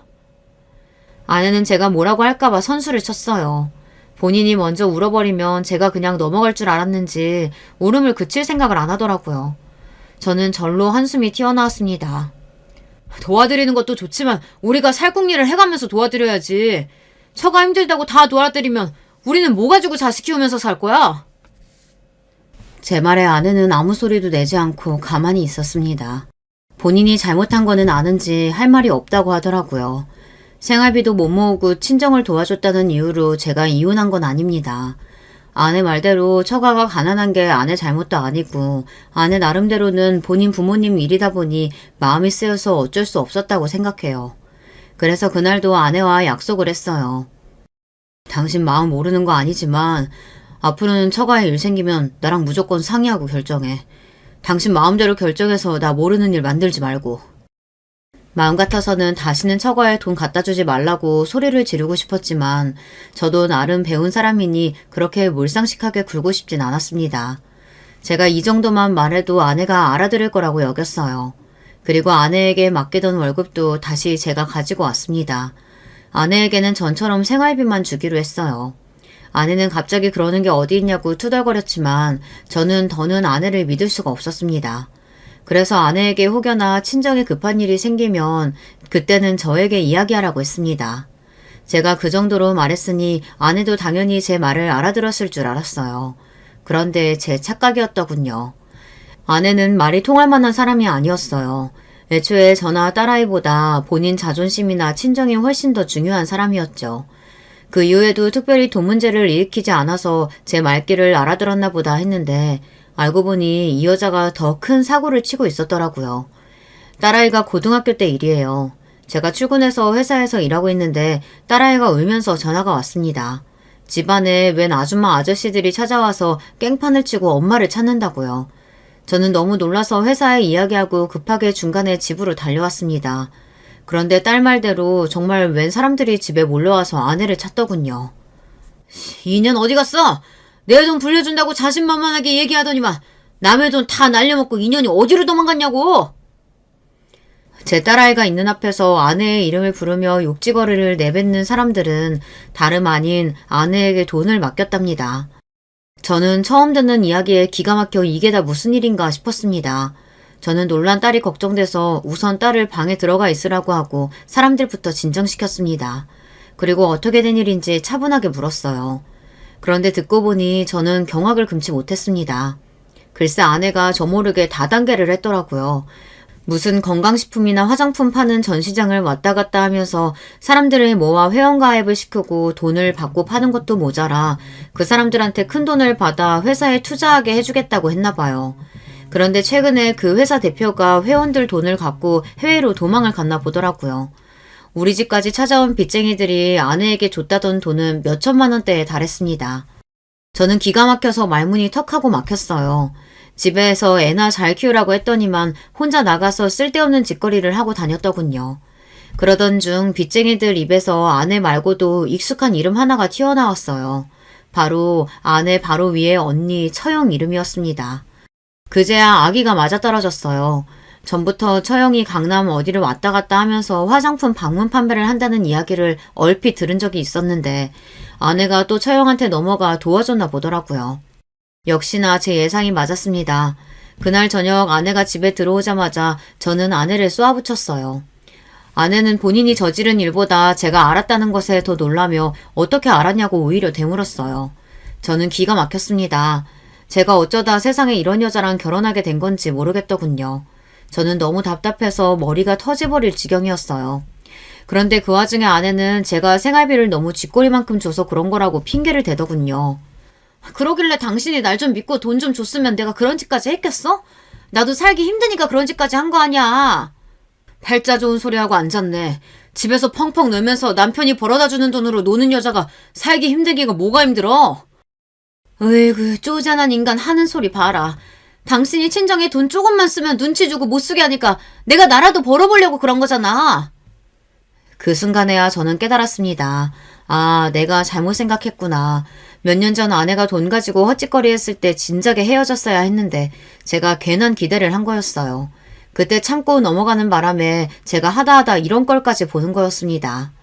아내는 제가 뭐라고 할까봐 선수를 쳤어요. 본인이 먼저 울어버리면 제가 그냥 넘어갈 줄 알았는지 울음을 그칠 생각을 안 하더라고요. 저는 절로 한숨이 튀어나왔습니다. 도와드리는 것도 좋지만 우리가 살궁리를 해가면서 도와드려야지. 처가 힘들다고 다 도와드리면 우리는 뭐 가지고 자식 키우면서 살 거야? 제 말에 아내는 아무 소리도 내지 않고 가만히 있었습니다. 본인이 잘못한 거는 아는지 할 말이 없다고 하더라고요. 생활비도 못 모으고 친정을 도와줬다는 이유로 제가 이혼한 건 아닙니다. 아내 말대로 처가가 가난한 게 아내 잘못도 아니고 아내 나름대로는 본인 부모님 일이다 보니 마음이 쓰여서 어쩔 수 없었다고 생각해요. 그래서 그날도 아내와 약속을 했어요. 당신 마음 모르는 거 아니지만 앞으로는 처가에 일 생기면 나랑 무조건 상의하고 결정해. 당신 마음대로 결정해서 나 모르는 일 만들지 말고. 마음 같아서는 다시는 처가에 돈 갖다 주지 말라고 소리를 지르고 싶었지만 저도 나름 배운 사람이니 그렇게 몰상식하게 굴고 싶진 않았습니다. 제가 이 정도만 말해도 아내가 알아들을 거라고 여겼어요. 그리고 아내에게 맡기던 월급도 다시 제가 가지고 왔습니다. 아내에게는 전처럼 생활비만 주기로 했어요. 아내는 갑자기 그러는 게 어디 있냐고 투덜거렸지만 저는 더는 아내를 믿을 수가 없었습니다. 그래서 아내에게 혹여나 친정에 급한 일이 생기면 그때는 저에게 이야기하라고 했습니다. 제가 그 정도로 말했으니 아내도 당연히 제 말을 알아들었을 줄 알았어요. 그런데 제 착각이었더군요. 아내는 말이 통할 만한 사람이 아니었어요. 애초에 저나 딸아이보다 본인 자존심이나 친정이 훨씬 더 중요한 사람이었죠. 그 이후에도 특별히 돈 문제를 일으키지 않아서 제 말귀를 알아들었나 보다 했는데 알고 보니 이 여자가 더 큰 사고를 치고 있었더라고요. 딸아이가 고등학교 때 일이에요. 제가 출근해서 회사에서 일하고 있는데 딸아이가 울면서 전화가 왔습니다. 집안에 웬 아줌마 아저씨들이 찾아와서 깽판을 치고 엄마를 찾는다고요. 저는 너무 놀라서 회사에 이야기하고 급하게 중간에 집으로 달려왔습니다. 그런데 딸 말대로 정말 웬 사람들이 집에 몰려와서 아내를 찾더군요. 이년 어디 갔어? 내 돈 불려준다고 자신만만하게 얘기하더니만 남의 돈 다 날려먹고 이년이 어디로 도망갔냐고. 제 딸아이가 있는 앞에서 아내의 이름을 부르며 욕지거리를 내뱉는 사람들은 다름 아닌 아내에게 돈을 맡겼답니다. 저는 처음 듣는 이야기에 기가 막혀 이게 다 무슨 일인가 싶었습니다. 저는 놀란 딸이 걱정돼서 우선 딸을 방에 들어가 있으라고 하고 사람들부터 진정시켰습니다. 그리고 어떻게 된 일인지 차분하게 물었어요. 그런데 듣고 보니 저는 경악을 금치 못했습니다. 글쎄 아내가 저 모르게 다단계를 했더라고요. 무슨 건강식품이나 화장품 파는 전시장을 왔다 갔다 하면서 사람들을 모아 회원가입을 시키고 돈을 받고 파는 것도 모자라 그 사람들한테 큰 돈을 받아 회사에 투자하게 해주겠다고 했나 봐요. 그런데 최근에 그 회사 대표가 회원들 돈을 갖고 해외로 도망을 갔나 보더라고요. 우리 집까지 찾아온 빚쟁이들이 아내에게 줬다던 돈은 몇 천만 원대에 달했습니다. 저는 기가 막혀서 말문이 턱하고 막혔어요. 집에서 애나 잘 키우라고 했더니만 혼자 나가서 쓸데없는 짓거리를 하고 다녔더군요. 그러던 중 빚쟁이들 입에서 아내 말고도 익숙한 이름 하나가 튀어나왔어요. 바로 아내 바로 위에 언니 처형 이름이었습니다. 그제야 아기가 맞아떨어졌어요. 전부터 처형이 강남 어디를 왔다 갔다 하면서 화장품 방문 판매를 한다는 이야기를 얼핏 들은 적이 있었는데 아내가 또 처형한테 넘어가 도와줬나 보더라고요. 역시나 제 예상이 맞았습니다. 그날 저녁 아내가 집에 들어오자마자 저는 아내를 쏘아붙였어요. 아내는 본인이 저지른 일보다 제가 알았다는 것에 더 놀라며 어떻게 알았냐고 오히려 되물었어요. 저는 기가 막혔습니다. 제가 어쩌다 세상에 이런 여자랑 결혼하게 된 건지 모르겠더군요. 저는 너무 답답해서 머리가 터져버릴 지경이었어요. 그런데 그 와중에 아내는 제가 생활비를 너무 쥐꼬리만큼 줘서 그런 거라고 핑계를 대더군요. 그러길래 당신이 날 좀 믿고 돈 좀 줬으면 내가 그런 짓까지 했겠어? 나도 살기 힘드니까 그런 짓까지 한 거 아니야. 팔자 좋은 소리하고 앉았네. 집에서 펑펑 놀면서 남편이 벌어다 주는 돈으로 노는 여자가 살기 힘들기가 뭐가 힘들어? 으이구 쪼잔한 인간 하는 소리 봐라. 당신이 친정에 돈 조금만 쓰면 눈치 주고 못 쓰게 하니까 내가 나라도 벌어보려고 그런 거잖아. 그 순간에야 저는 깨달았습니다. 아, 내가 잘못 생각했구나. 몇 년 전 아내가 돈 가지고 헛짓거리 했을 때 진작에 헤어졌어야 했는데 제가 괜한 기대를 한 거였어요. 그때 참고 넘어가는 바람에 제가 하다하다 이런 꼴까지 보는 거였습니다.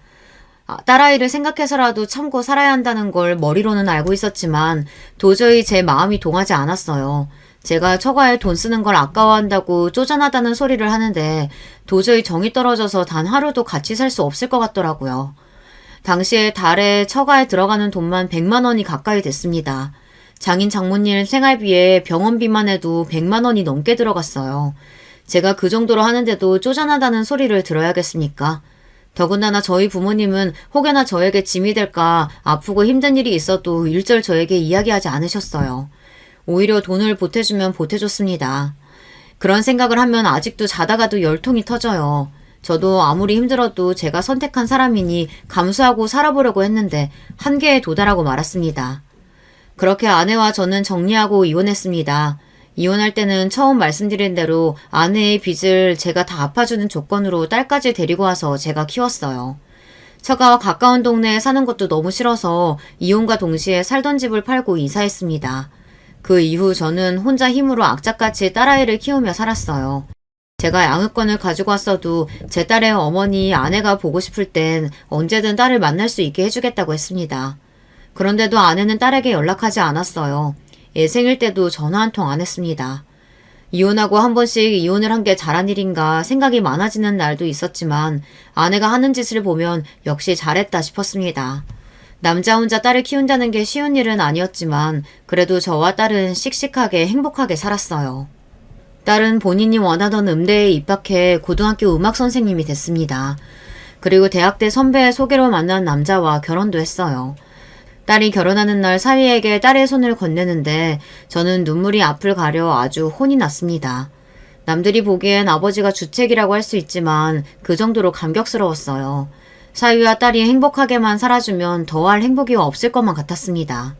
딸아이를 생각해서라도 참고 살아야 한다는 걸 머리로는 알고 있었지만 도저히 제 마음이 동하지 않았어요. 제가 처가에 돈 쓰는 걸 아까워한다고 쪼잔하다는 소리를 하는데 도저히 정이 떨어져서 단 하루도 같이 살 수 없을 것 같더라고요. 당시에 달에 처가에 들어가는 돈만 100만 원이 가까이 됐습니다. 장인 장모님 생활비에 병원비만 해도 100만 원이 넘게 들어갔어요. 제가 그 정도로 하는데도 쪼잔하다는 소리를 들어야겠습니까? 더군다나 저희 부모님은 혹여나 저에게 짐이 될까 아프고 힘든 일이 있어도 일절 저에게 이야기하지 않으셨어요. 오히려 돈을 보태주면 보태줬습니다. 그런 생각을 하면 아직도 자다가도 열통이 터져요. 저도 아무리 힘들어도 제가 선택한 사람이니 감수하고 살아보려고 했는데 한계에 도달하고 말았습니다. 그렇게 아내와 저는 정리하고 이혼했습니다. 이혼할 때는 처음 말씀드린 대로 아내의 빚을 제가 다 갚아주는 조건으로 딸까지 데리고 와서 제가 키웠어요. 처가와 가까운 동네에 사는 것도 너무 싫어서 이혼과 동시에 살던 집을 팔고 이사했습니다. 그 이후 저는 혼자 힘으로 악착같이 딸아이를 키우며 살았어요. 제가 양육권을 가지고 왔어도 제 딸의 어머니 아내가 보고 싶을 땐 언제든 딸을 만날 수 있게 해주겠다고 했습니다. 그런데도 아내는 딸에게 연락하지 않았어요. 얘 생일 때도 전화 한 통 안 했습니다. 이혼하고 한 번씩 이혼을 한 게 잘한 일인가 생각이 많아지는 날도 있었지만 아내가 하는 짓을 보면 역시 잘했다 싶었습니다. 남자 혼자 딸을 키운다는 게 쉬운 일은 아니었지만 그래도 저와 딸은 씩씩하게 행복하게 살았어요. 딸은 본인이 원하던 음대에 입학해 고등학교 음악 선생님이 됐습니다. 그리고 대학 때 선배의 소개로 만난 남자와 결혼도 했어요. 딸이 결혼하는 날 사위에게 딸의 손을 건네는데 저는 눈물이 앞을 가려 아주 혼이 났습니다. 남들이 보기엔 아버지가 주책이라고 할 수 있지만 그 정도로 감격스러웠어요. 사위와 딸이 행복하게만 살아주면 더할 행복이 없을 것만 같았습니다.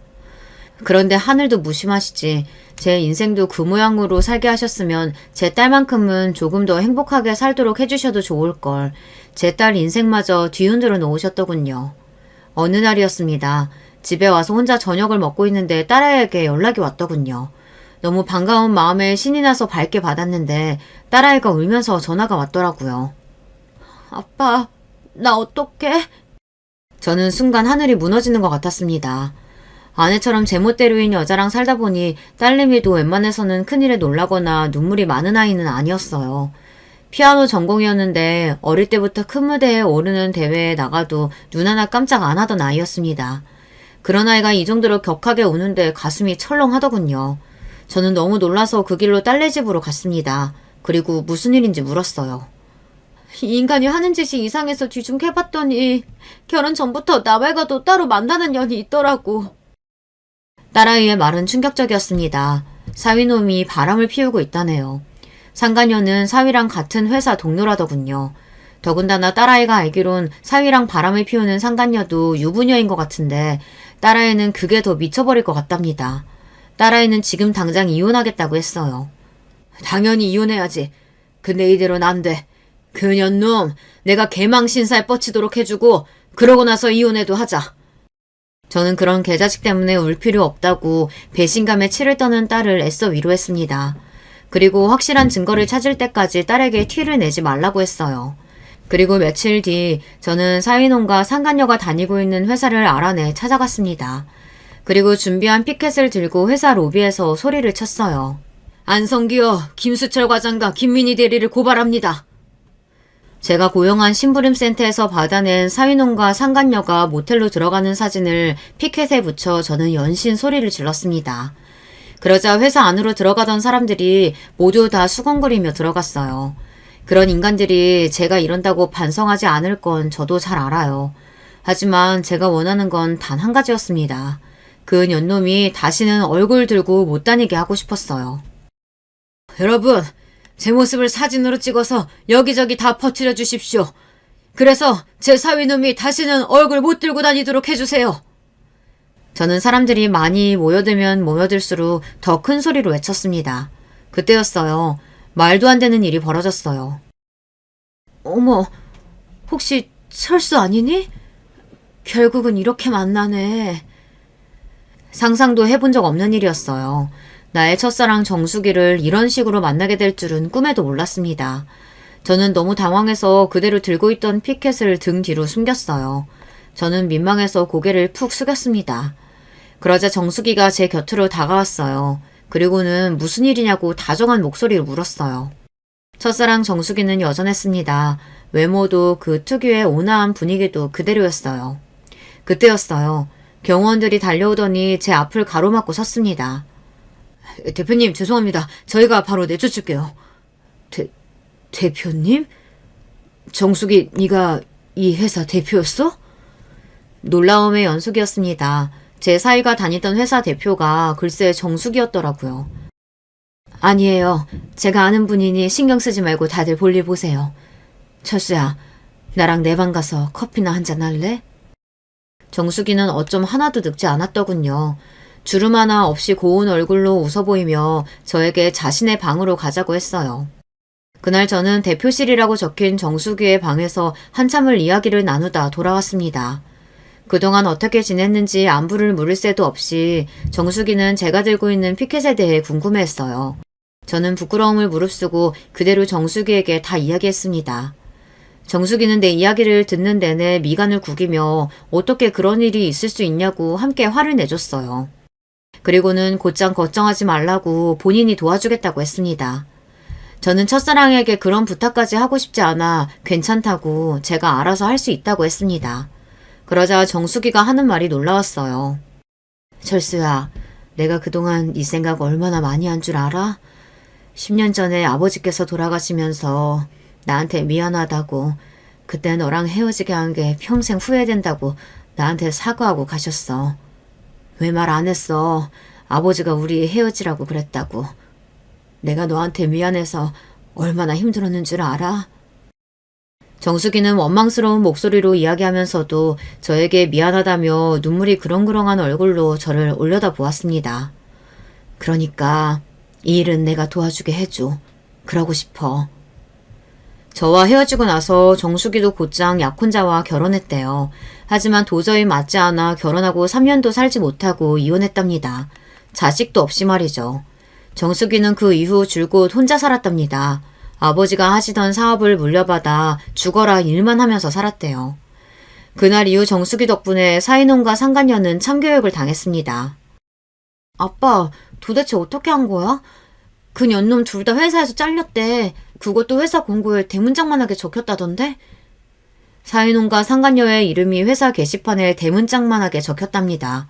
그런데 하늘도 무심하시지. 제 인생도 그 모양으로 살게 하셨으면 제 딸만큼은 조금 더 행복하게 살도록 해주셔도 좋을걸. 제 딸 인생마저 뒤흔들어 놓으셨더군요. 어느 날이었습니다. 집에 와서 혼자 저녁을 먹고 있는데 딸아이에게 연락이 왔더군요. 너무 반가운 마음에 신이 나서 밝게 받았는데 딸아이가 울면서 전화가 왔더라고요. 아빠, 나 어떡해? 저는 순간 하늘이 무너지는 것 같았습니다. 아내처럼 제멋대로인 여자랑 살다 보니 딸내미도 웬만해서는 큰일에 놀라거나 눈물이 많은 아이는 아니었어요. 피아노 전공이었는데 어릴 때부터 큰 무대에 오르는 대회에 나가도 눈 하나 깜짝 안 하던 아이였습니다. 그런 아이가 이 정도로 격하게 우는데 가슴이 철렁하더군요. 저는 너무 놀라서 그 길로 딸네 집으로 갔습니다. 그리고 무슨 일인지 물었어요. 이 인간이 하는 짓이 이상해서 뒤 좀 캐봤더니 결혼 전부터 나 말고도 따로 만나는 년이 있더라고. 딸아이의 말은 충격적이었습니다. 사위놈이 바람을 피우고 있다네요. 상간녀는 사위랑 같은 회사 동료라더군요. 더군다나 딸아이가 알기론 사위랑 바람을 피우는 상간녀도 유부녀인 것 같은데 딸아이는 그게 더 미쳐버릴 것 같답니다. 딸아이는 지금 당장 이혼하겠다고 했어요. 당연히 이혼해야지. 근데 이대로는 안 돼. 그년놈 내가 개망신살 뻗치도록 해주고 그러고 나서 이혼해도 하자. 저는 그런 개자식 때문에 울 필요 없다고 배신감에 치를 떠는 딸을 애써 위로했습니다. 그리고 확실한 증거를 찾을 때까지 딸에게 티를 내지 말라고 했어요. 그리고 며칠 뒤 저는 사위놈과 상간녀가 다니고 있는 회사를 알아내 찾아갔습니다. 그리고 준비한 피켓을 들고 회사 로비에서 소리를 쳤어요. 안성기어 김수철 과장과 김민희 대리를 고발합니다. 제가 고용한 심부름센터에서 받아낸 사위놈과 상간녀가 모텔로 들어가는 사진을 피켓에 붙여 저는 연신 소리를 질렀습니다. 그러자 회사 안으로 들어가던 사람들이 모두 다 수건거리며 들어갔어요. 그런 인간들이 제가 이런다고 반성하지 않을 건 저도 잘 알아요. 하지만 제가 원하는 건 단 한 가지였습니다. 그 년놈이 다시는 얼굴 들고 못 다니게 하고 싶었어요. 여러분, 제 모습을 사진으로 찍어서 여기저기 다 퍼뜨려 주십시오. 그래서 제 사위놈이 다시는 얼굴 못 들고 다니도록 해주세요. 저는 사람들이 많이 모여들면 모여들수록 더 큰 소리로 외쳤습니다. 그때였어요. 말도 안 되는 일이 벌어졌어요. 어머, 혹시 철수 아니니? 결국은 이렇게 만나네. 상상도 해본 적 없는 일이었어요. 나의 첫사랑 정수기를 이런 식으로 만나게 될 줄은 꿈에도 몰랐습니다. 저는 너무 당황해서 그대로 들고 있던 피켓을 등 뒤로 숨겼어요. 저는 민망해서 고개를 푹 숙였습니다. 그러자 정수기가 제 곁으로 다가왔어요. 그리고는 무슨 일이냐고 다정한 목소리로 물었어요. 첫사랑 정수기는 여전했습니다. 외모도 그 특유의 온화한 분위기도 그대로였어요. 그때였어요. 경호원들이 달려오더니 제 앞을 가로막고 섰습니다. 대표님, 죄송합니다. 저희가 바로 내쫓을게요. 대표님? 정숙이 네가 이 회사 대표였어? 놀라움의 연속이었습니다. 제 사위가 다니던 회사 대표가 글쎄 정숙이었더라고요. 아니에요. 제가 아는 분이니 신경 쓰지 말고 다들 볼일 보세요. 철수야, 나랑 내 방 가서 커피나 한잔 할래? 정숙이는 어쩜 하나도 늙지 않았더군요. 주름 하나 없이 고운 얼굴로 웃어 보이며 저에게 자신의 방으로 가자고 했어요. 그날 저는 대표실이라고 적힌 정수기의 방에서 한참을 이야기를 나누다 돌아왔습니다. 그동안 어떻게 지냈는지 안부를 물을 새도 없이 정수기는 제가 들고 있는 피켓에 대해 궁금해했어요. 저는 부끄러움을 무릅쓰고 그대로 정수기에게 다 이야기했습니다. 정수기는 내 이야기를 듣는 내내 미간을 구기며 어떻게 그런 일이 있을 수 있냐고 함께 화를 내줬어요. 그리고는 곧장 걱정하지 말라고 본인이 도와주겠다고 했습니다. 저는 첫사랑에게 그런 부탁까지 하고 싶지 않아 괜찮다고 제가 알아서 할 수 있다고 했습니다. 그러자 정수기가 하는 말이 놀라웠어요. 철수야, 내가 그동안 네 생각 얼마나 많이 한 줄 알아? 10년 전에 아버지께서 돌아가시면서 나한테 미안하다고, 그때 너랑 헤어지게 한 게 평생 후회된다고 나한테 사과하고 가셨어. 왜 말 안 했어? 아버지가 우리 헤어지라고 그랬다고. 내가 너한테 미안해서 얼마나 힘들었는 줄 알아? 정수기는 원망스러운 목소리로 이야기하면서도 저에게 미안하다며 눈물이 그렁그렁한 얼굴로 저를 올려다보았습니다. 그러니까 이 일은 내가 도와주게 해줘. 그러고 싶어. 저와 헤어지고 나서 정수기도 곧장 약혼자와 결혼했대요. 하지만 도저히 맞지 않아 결혼하고 3년도 살지 못하고 이혼했답니다. 자식도 없이 말이죠. 정수기는 그 이후 줄곧 혼자 살았답니다. 아버지가 하시던 사업을 물려받아 죽어라 일만 하면서 살았대요. 그날 이후 정수기 덕분에 사인혼과 상간녀는 참교육을 당했습니다. 아빠, 도대체 어떻게 한 거야? 그 년놈 둘 다 회사에서 잘렸대. 그것도 회사 공고에 대문짝만하게 적혔다던데? 사인혼과 상간녀의 이름이 회사 게시판에 대문짝만하게 적혔답니다.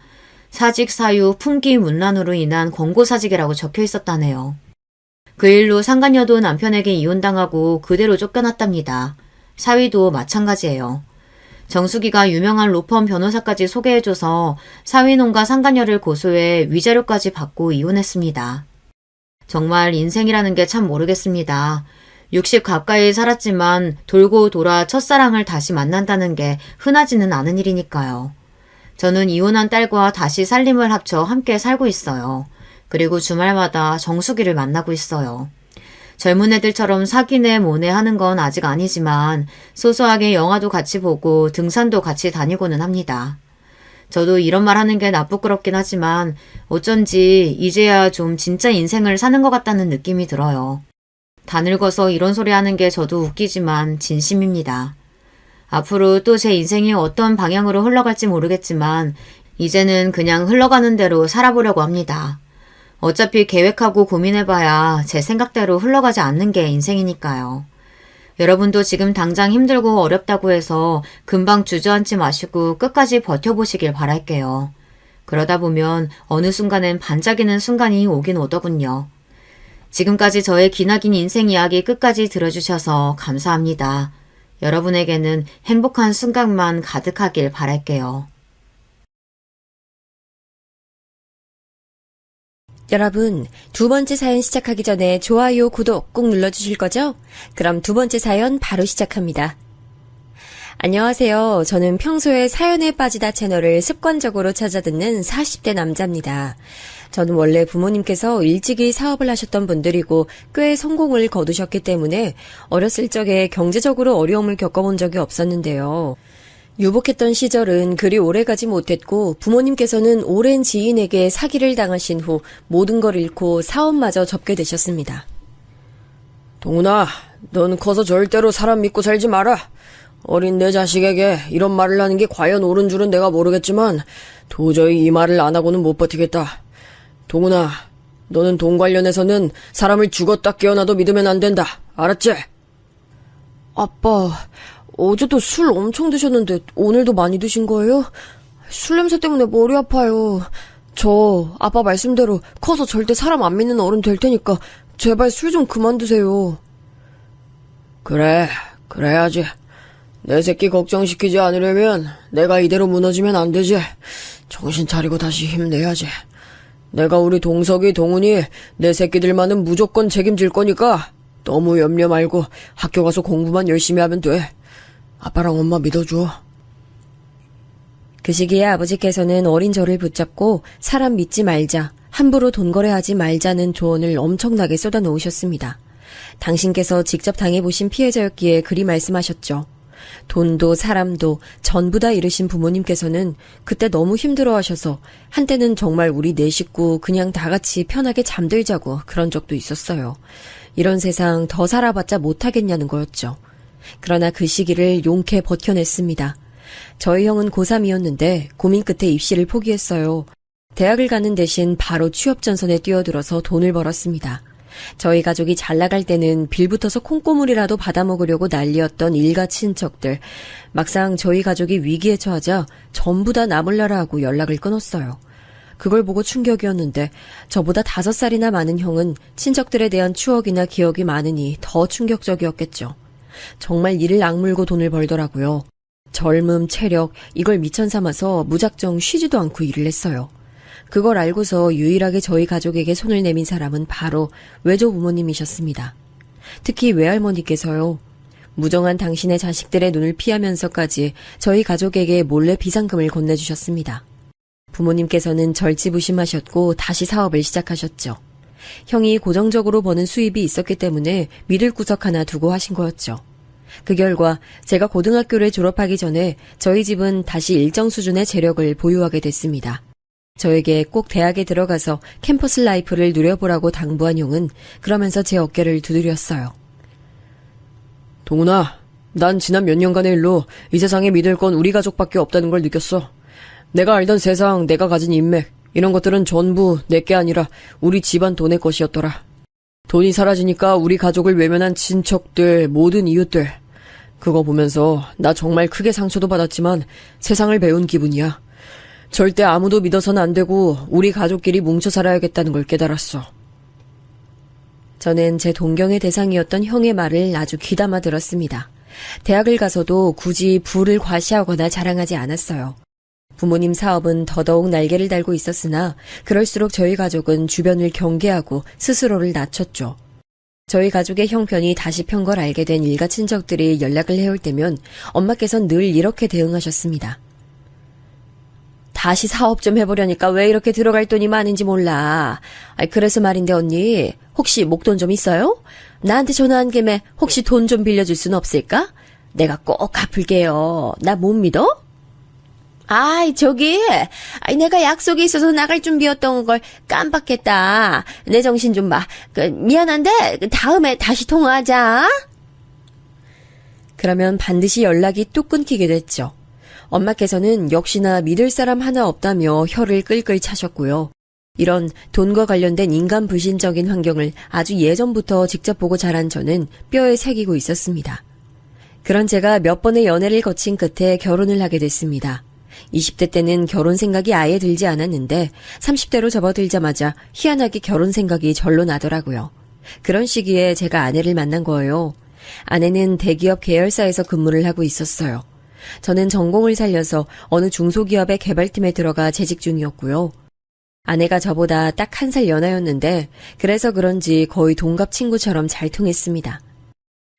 사직 사유 풍기 문란으로 인한 권고사직이라고 적혀 있었다네요. 그 일로 상간녀도 남편에게 이혼당하고 그대로 쫓겨났답니다. 사위도 마찬가지예요. 정수기가 유명한 로펌 변호사까지 소개해줘서 사위놈과 상간녀를 고소해 위자료까지 받고 이혼했습니다. 정말 인생이라는 게 참 모르겠습니다. 60 가까이 살았지만 돌고 돌아 첫사랑을 다시 만난다는 게 흔하지는 않은 일이니까요. 저는 이혼한 딸과 다시 살림을 합쳐 함께 살고 있어요. 그리고 주말마다 정수기를 만나고 있어요. 젊은 애들처럼 사귀네 뭐네 하는 건 아직 아니지만 소소하게 영화도 같이 보고 등산도 같이 다니고는 합니다. 저도 이런 말 하는 게 나쁘끄럽긴 하지만 어쩐지 이제야 좀 진짜 인생을 사는 것 같다는 느낌이 들어요. 다 늙어서 이런 소리 하는 게 저도 웃기지만 진심입니다. 앞으로 또 제 인생이 어떤 방향으로 흘러갈지 모르겠지만 이제는 그냥 흘러가는 대로 살아보려고 합니다. 어차피 계획하고 고민해봐야 제 생각대로 흘러가지 않는 게 인생이니까요. 여러분도 지금 당장 힘들고 어렵다고 해서 금방 주저앉지 마시고 끝까지 버텨보시길 바랄게요. 그러다 보면 어느 순간엔 반짝이는 순간이 오긴 오더군요. 지금까지 저의 기나긴 인생 이야기 끝까지 들어주셔서 감사합니다. 여러분에게는 행복한 순간만 가득하길 바랄게요. 여러분, 두 번째 사연 시작하기 전에 좋아요, 구독 꼭 눌러주실 거죠? 그럼 두 번째 사연 바로 시작합니다. 안녕하세요. 저는 평소에 사연에 빠지다 채널을 습관적으로 찾아듣는 40대 남자입니다. 저는 원래 부모님께서 일찍이 사업을 하셨던 분들이고 꽤 성공을 거두셨기 때문에 어렸을 적에 경제적으로 어려움을 겪어본 적이 없었는데요. 유복했던 시절은 그리 오래가지 못했고 부모님께서는 오랜 지인에게 사기를 당하신 후 모든 걸 잃고 사업마저 접게 되셨습니다. 동훈아, 넌 커서 절대로 사람 믿고 살지 마라. 어린 내 자식에게 이런 말을 하는 게 과연 옳은 줄은 내가 모르겠지만 도저히 이 말을 안 하고는 못 버티겠다. 동훈아, 너는 돈 관련해서는 사람을 죽었다 깨어나도 믿으면 안 된다. 알았지? 아빠, 어제도 술 엄청 드셨는데 오늘도 많이 드신 거예요? 술 냄새 때문에 머리 아파요. 저 아빠 말씀대로 커서 절대 사람 안 믿는 어른 될 테니까 제발 술 좀 그만 드세요. 그래, 그래야지. 내 새끼 걱정시키지 않으려면 내가 이대로 무너지면 안 되지. 정신 차리고 다시 힘내야지. 내가 우리 동석이, 동훈이 내 새끼들만은 무조건 책임질 거니까 너무 염려 말고 학교 가서 공부만 열심히 하면 돼. 아빠랑 엄마 믿어줘. 그 시기에 아버지께서는 어린 저를 붙잡고 사람 믿지 말자, 함부로 돈 거래하지 말자는 조언을 엄청나게 쏟아놓으셨습니다. 당신께서 직접 당해보신 피해자였기에 그리 말씀하셨죠. 돈도 사람도 전부 다 잃으신 부모님께서는 그때 너무 힘들어하셔서 한때는 정말 우리 네 식구 그냥 다 같이 편하게 잠들자고 그런 적도 있었어요. 이런 세상 더 살아봤자 못하겠냐는 거였죠. 그러나 그 시기를 용케 버텨냈습니다. 저희 형은 고3이었는데 고민 끝에 입시를 포기했어요. 대학을 가는 대신 바로 취업전선에 뛰어들어서 돈을 벌었습니다. 저희 가족이 잘 나갈 때는 빌붙어서 콩고물이라도 받아먹으려고 난리였던 일가 친척들. 막상 저희 가족이 위기에 처하자 전부 다 나몰라라 하고 연락을 끊었어요. 그걸 보고 충격이었는데 저보다 5살이나 많은 형은 친척들에 대한 추억이나 기억이 많으니 더 충격적이었겠죠. 정말 이를 악물고 돈을 벌더라고요. 젊음, 체력, 이걸 미천 삼아서 무작정 쉬지도 않고 일을 했어요. 그걸 알고서 유일하게 저희 가족에게 손을 내민 사람은 바로 외조 부모님이셨습니다. 특히 외할머니께서요. 무정한 당신의 자식들의 눈을 피하면서까지 저희 가족에게 몰래 비상금을 건네주셨습니다. 부모님께서는 절치부심하셨고 다시 사업을 시작하셨죠. 형이 고정적으로 버는 수입이 있었기 때문에 믿을 구석 하나 두고 하신 거였죠. 그 결과 제가 고등학교를 졸업하기 전에 저희 집은 다시 일정 수준의 재력을 보유하게 됐습니다. 저에게 꼭 대학에 들어가서 캠퍼스 라이프를 누려보라고 당부한 형은 그러면서 제 어깨를 두드렸어요. 동훈아, 난 지난 몇 년간의 일로 이 세상에 믿을 건 우리 가족밖에 없다는 걸 느꼈어. 내가 알던 세상, 내가 가진 인맥, 이런 것들은 전부 내게 아니라 우리 집안 돈의 것이었더라. 돈이 사라지니까 우리 가족을 외면한 친척들, 모든 이웃들. 그거 보면서 나 정말 크게 상처도 받았지만 세상을 배운 기분이야. 절대 아무도 믿어서는 안 되고 우리 가족끼리 뭉쳐 살아야겠다는 걸 깨달았어. 저는 제 동경의 대상이었던 형의 말을 아주 귀담아 들었습니다. 대학을 가서도 굳이 부를 과시하거나 자랑하지 않았어요. 부모님 사업은 더더욱 날개를 달고 있었으나 그럴수록 저희 가족은 주변을 경계하고 스스로를 낮췄죠. 저희 가족의 형편이 다시 편 걸 알게 된 일가 친척들이 연락을 해올 때면 엄마께서는 늘 이렇게 대응하셨습니다. 다시 사업 좀 해보려니까 왜 이렇게 들어갈 돈이 많은지 몰라. 그래서 말인데 언니, 혹시 목돈 좀 있어요? 나한테 전화한 김에 혹시 돈 좀 빌려줄 순 없을까? 내가 꼭 갚을게요. 나 못 믿어? 내가 약속이 있어서 나갈 준비였던 걸 깜빡했다. 내 정신 좀 봐. 미안한데 다음에 다시 통화하자. 그러면 반드시 연락이 뚝 끊기게 됐죠. 엄마께서는 역시나 믿을 사람 하나 없다며 혀를 끌끌 차셨고요. 이런 돈과 관련된 인간 불신적인 환경을 아주 예전부터 직접 보고 자란 저는 뼈에 새기고 있었습니다. 그런 제가 몇 번의 연애를 거친 끝에 결혼을 하게 됐습니다. 20대 때는 결혼 생각이 아예 들지 않았는데 30대로 접어들자마자 희한하게 결혼 생각이 절로 나더라고요. 그런 시기에 제가 아내를 만난 거예요. 아내는 대기업 계열사에서 근무를 하고 있었어요. 저는 전공을 살려서 어느 중소기업의 개발팀에 들어가 재직 중이었고요. 아내가 저보다 딱 1살 연하였는데 그래서 그런지 거의 동갑 친구처럼 잘 통했습니다.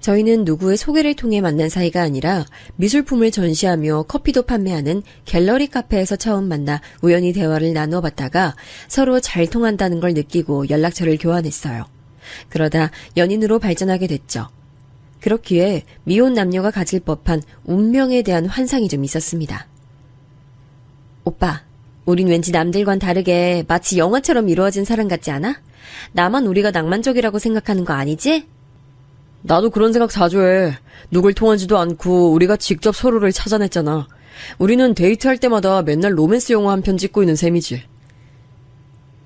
저희는 누구의 소개를 통해 만난 사이가 아니라 미술품을 전시하며 커피도 판매하는 갤러리 카페에서 처음 만나 우연히 대화를 나눠봤다가 서로 잘 통한다는 걸 느끼고 연락처를 교환했어요. 그러다 연인으로 발전하게 됐죠. 그렇기에 미혼 남녀가 가질 법한 운명에 대한 환상이 좀 있었습니다. 오빠, 우린 왠지 남들과는 다르게 마치 영화처럼 이루어진 사랑 같지 않아? 나만 우리가 낭만적이라고 생각하는 거 아니지? 나도 그런 생각 자주 해. 누굴 통하지도 않고 우리가 직접 서로를 찾아냈잖아. 우리는 데이트할 때마다 맨날 로맨스 영화 한 편 찍고 있는 셈이지.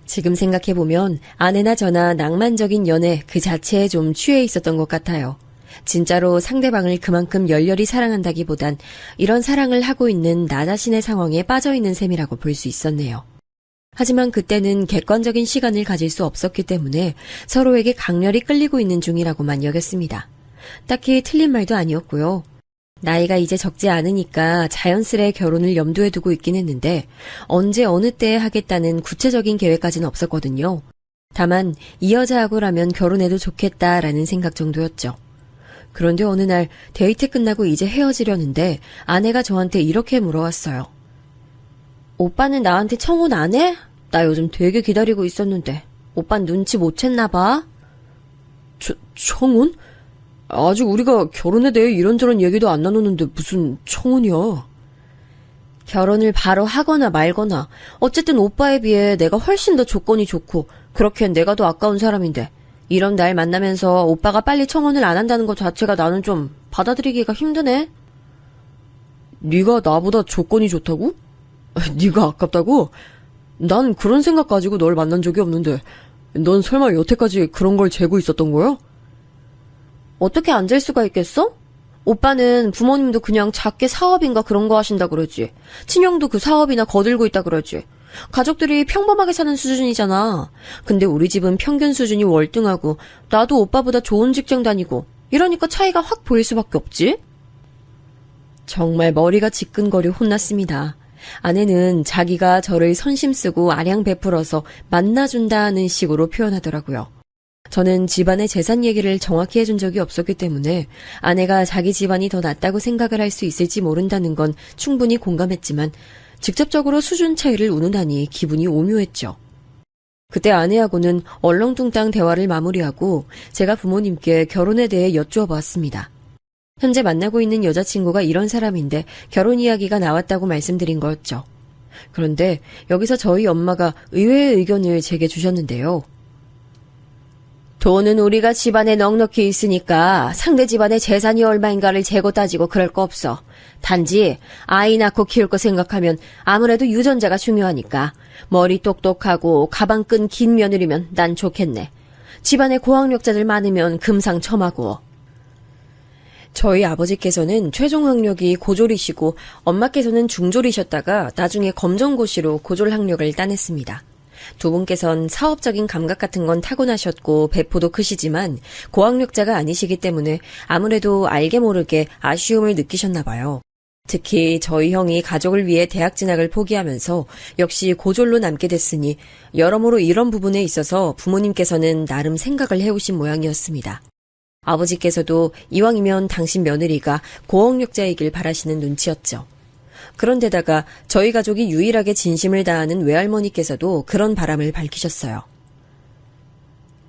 지금 생각해보면 아내나 저나 낭만적인 연애 그 자체에 좀 취해 있었던 것 같아요. 진짜로 상대방을 그만큼 열렬히 사랑한다기보단 이런 사랑을 하고 있는 나 자신의 상황에 빠져있는 셈이라고 볼 수 있었네요. 하지만 그때는 객관적인 시간을 가질 수 없었기 때문에 서로에게 강렬히 끌리고 있는 중이라고만 여겼습니다. 딱히 틀린 말도 아니었고요. 나이가 이제 적지 않으니까 자연스레 결혼을 염두에 두고 있긴 했는데 언제 어느 때에 하겠다는 구체적인 계획까지는 없었거든요. 다만 이 여자하고라면 결혼해도 좋겠다라는 생각 정도였죠. 그런데 어느 날 데이트 끝나고 이제 헤어지려는데 아내가 저한테 이렇게 물어왔어요. 오빠는 나한테 청혼 안 해? 나 요즘 되게 기다리고 있었는데 오빤 눈치 못 챘나 봐? 청혼? 아직 우리가 결혼에 대해 이런저런 얘기도 안 나눴는데 무슨 청혼이야? 결혼을 바로 하거나 말거나 어쨌든 오빠에 비해 내가 훨씬 더 조건이 좋고 그렇기엔 내가 더 아까운 사람인데 이런 날 만나면서 오빠가 빨리 청혼을 안 한다는 것 자체가 나는 좀 받아들이기가 힘드네. 네가 나보다 조건이 좋다고? 네가 아깝다고? 난 그런 생각 가지고 널 만난 적이 없는데 넌 설마 여태까지 그런 걸 재고 있었던 거야? 어떻게 안 될 수가 있겠어? 오빠는 부모님도 그냥 작게 사업인가 그런 거 하신다 그러지. 친형도 그 사업이나 거들고 있다 그러지. 가족들이 평범하게 사는 수준이잖아. 근데 우리 집은 평균 수준이 월등하고 나도 오빠보다 좋은 직장 다니고 이러니까 차이가 확 보일 수밖에 없지? 정말 머리가 지끈거려 혼났습니다. 아내는 자기가 저를 선심 쓰고 아량 베풀어서 만나준다는 식으로 표현하더라고요. 저는 집안의 재산 얘기를 정확히 해준 적이 없었기 때문에 아내가 자기 집안이 더 낫다고 생각을 할 수 있을지 모른다는 건 충분히 공감했지만 직접적으로 수준 차이를 운운하니 기분이 오묘했죠. 그때 아내하고는 얼렁뚱땅 대화를 마무리하고 제가 부모님께 결혼에 대해 여쭈어 보았습니다. 현재 만나고 있는 여자친구가 이런 사람인데 결혼 이야기가 나왔다고 말씀드린 거였죠. 그런데 여기서 저희 엄마가 의외의 의견을 제게 주셨는데요. 돈은 우리가 집안에 넉넉히 있으니까 상대 집안의 재산이 얼마인가를 재고 따지고 그럴 거 없어. 단지 아이 낳고 키울 거 생각하면 아무래도 유전자가 중요하니까 머리 똑똑하고 가방 끈 긴 며느리면 난 좋겠네. 집안에 고학력자들 많으면 금상첨화고. 저희 아버지께서는 최종 학력이 고졸이시고 엄마께서는 중졸이셨다가 나중에 검정고시로 고졸 학력을 따냈습니다. 두 분께선 사업적인 감각 같은 건 타고나셨고 배포도 크시지만 고학력자가 아니시기 때문에 아무래도 알게 모르게 아쉬움을 느끼셨나 봐요. 특히 저희 형이 가족을 위해 대학 진학을 포기하면서 역시 고졸로 남게 됐으니 여러모로 이런 부분에 있어서 부모님께서는 나름 생각을 해오신 모양이었습니다. 아버지께서도 이왕이면 당신 며느리가 고학력자이길 바라시는 눈치였죠. 그런데다가 저희 가족이 유일하게 진심을 다하는 외할머니께서도 그런 바람을 밝히셨어요.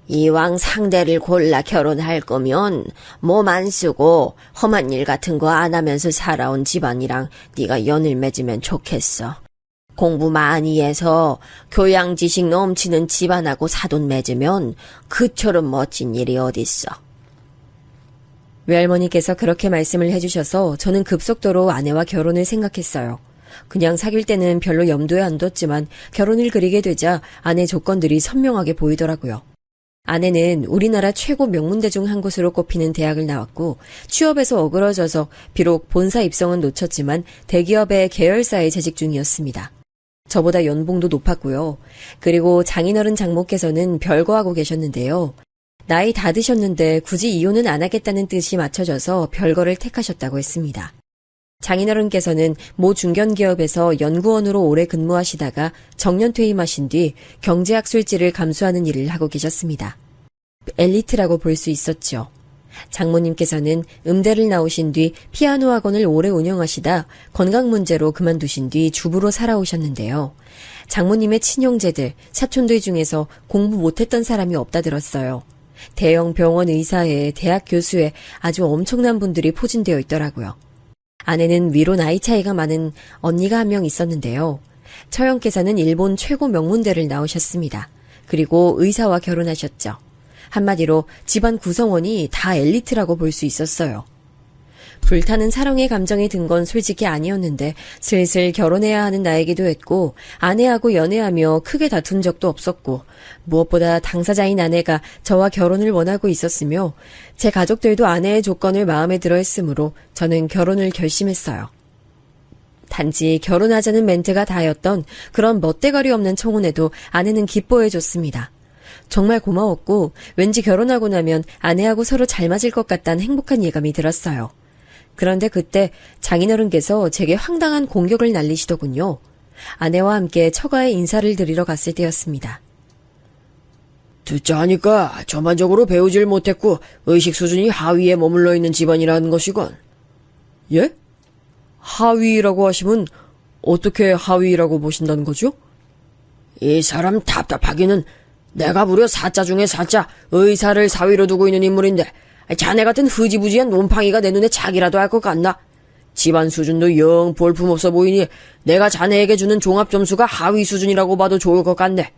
이왕 상대를 골라 결혼할 거면 몸 안 쓰고 험한 일 같은 거 안 하면서 살아온 집안이랑 네가 연을 맺으면 좋겠어. 공부 많이 해서 교양 지식 넘치는 집안하고 사돈 맺으면 그처럼 멋진 일이 어딨어. 외할머니께서 그렇게 말씀을 해주셔서 저는 급속도로 아내와 결혼을 생각했어요. 그냥 사귈 때는 별로 염두에 안 뒀지만 결혼을 그리게 되자 아내 조건들이 선명하게 보이더라고요. 아내는 우리나라 최고 명문대 중 한 곳으로 꼽히는 대학을 나왔고 취업에서 어그러져서 비록 본사 입성은 놓쳤지만 대기업의 계열사에 재직 중이었습니다. 저보다 연봉도 높았고요. 그리고 장인어른 장모께서는 별거하고 계셨는데요. 나이 다 드셨는데 굳이 이혼은 안 하겠다는 뜻이 맞춰져서 별거를 택하셨다고 했습니다. 장인어른께서는 모 중견기업에서 연구원으로 오래 근무하시다가 정년퇴임하신 뒤 경제학술지를 감수하는 일을 하고 계셨습니다. 엘리트라고 볼 수 있었죠. 장모님께서는 음대를 나오신 뒤 피아노 학원을 오래 운영하시다 건강 문제로 그만두신 뒤 주부로 살아오셨는데요. 장모님의 친형제들, 사촌들 중에서 공부 못했던 사람이 없다 들었어요. 대형 병원 의사에 대학 교수에 아주 엄청난 분들이 포진되어 있더라고요. 아내는 위로 나이 차이가 많은 언니가 한 명 있었는데요. 처형께서는 일본 최고 명문대를 나오셨습니다. 그리고 의사와 결혼하셨죠. 한마디로 집안 구성원이 다 엘리트라고 볼 수 있었어요. 불타는 사랑의 감정이 든 건 솔직히 아니었는데 슬슬 결혼해야 하는 나이기도 했고 아내하고 연애하며 크게 다툰 적도 없었고 무엇보다 당사자인 아내가 저와 결혼을 원하고 있었으며 제 가족들도 아내의 조건을 마음에 들어 했으므로 저는 결혼을 결심했어요. 단지 결혼하자는 멘트가 다였던 그런 멋대가리 없는 청혼에도 아내는 기뻐해줬습니다. 정말 고마웠고 왠지 결혼하고 나면 아내하고 서로 잘 맞을 것 같다는 행복한 예감이 들었어요. 그런데 그때 장인어른께서 제게 황당한 공격을 날리시더군요. 아내와 함께 처가에 인사를 드리러 갔을 때였습니다. 듣자 하니까 전반적으로 배우질 못했고 의식 수준이 하위에 머물러 있는 집안이라는 것이건. 예? 하위라고 하시면 어떻게 하위라고 보신다는 거죠? 이 사람 답답하기는 내가 무려 사자 중에 사자 의사를 사위로 두고 있는 인물인데 자네 같은 흐지부지한 논팡이가 내 눈에 착이라도 할 것 같나? 집안 수준도 영 볼품없어 보이니 내가 자네에게 주는 종합점수가 하위 수준이라고 봐도 좋을 것 같네.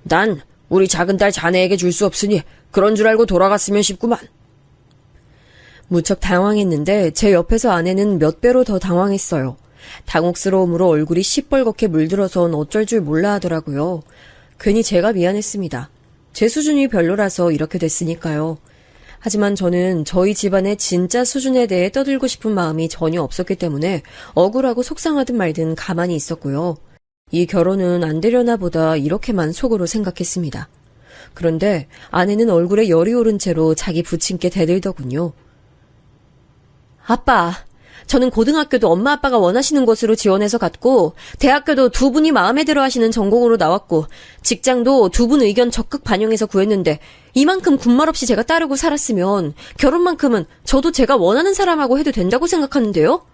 난 우리 작은 딸 자네에게 줄 수 없으니 그런 줄 알고 돌아갔으면 싶구만. 무척 당황했는데 제 옆에서 아내는 몇 배로 더 당황했어요. 당혹스러움으로 얼굴이 시뻘겋게 물들어선 어쩔 줄 몰라 하더라고요. 괜히 제가 미안했습니다. 제 수준이 별로라서 이렇게 됐으니까요. 하지만 저는 저희 집안의 진짜 수준에 대해 떠들고 싶은 마음이 전혀 없었기 때문에 억울하고 속상하든 말든 가만히 있었고요. 이 결혼은 안 되려나 보다 이렇게만 속으로 생각했습니다. 그런데 아내는 얼굴에 열이 오른 채로 자기 부친께 대들더군요. 아빠, 저는 고등학교도 엄마 아빠가 원하시는 곳으로 지원해서 갔고, 대학교도 두 분이 마음에 들어 하시는 전공으로 나왔고, 직장도 두 분 의견 적극 반영해서 구했는데, 이만큼 군말 없이 제가 따르고 살았으면, 결혼만큼은 저도 제가 원하는 사람하고 해도 된다고 생각하는데요?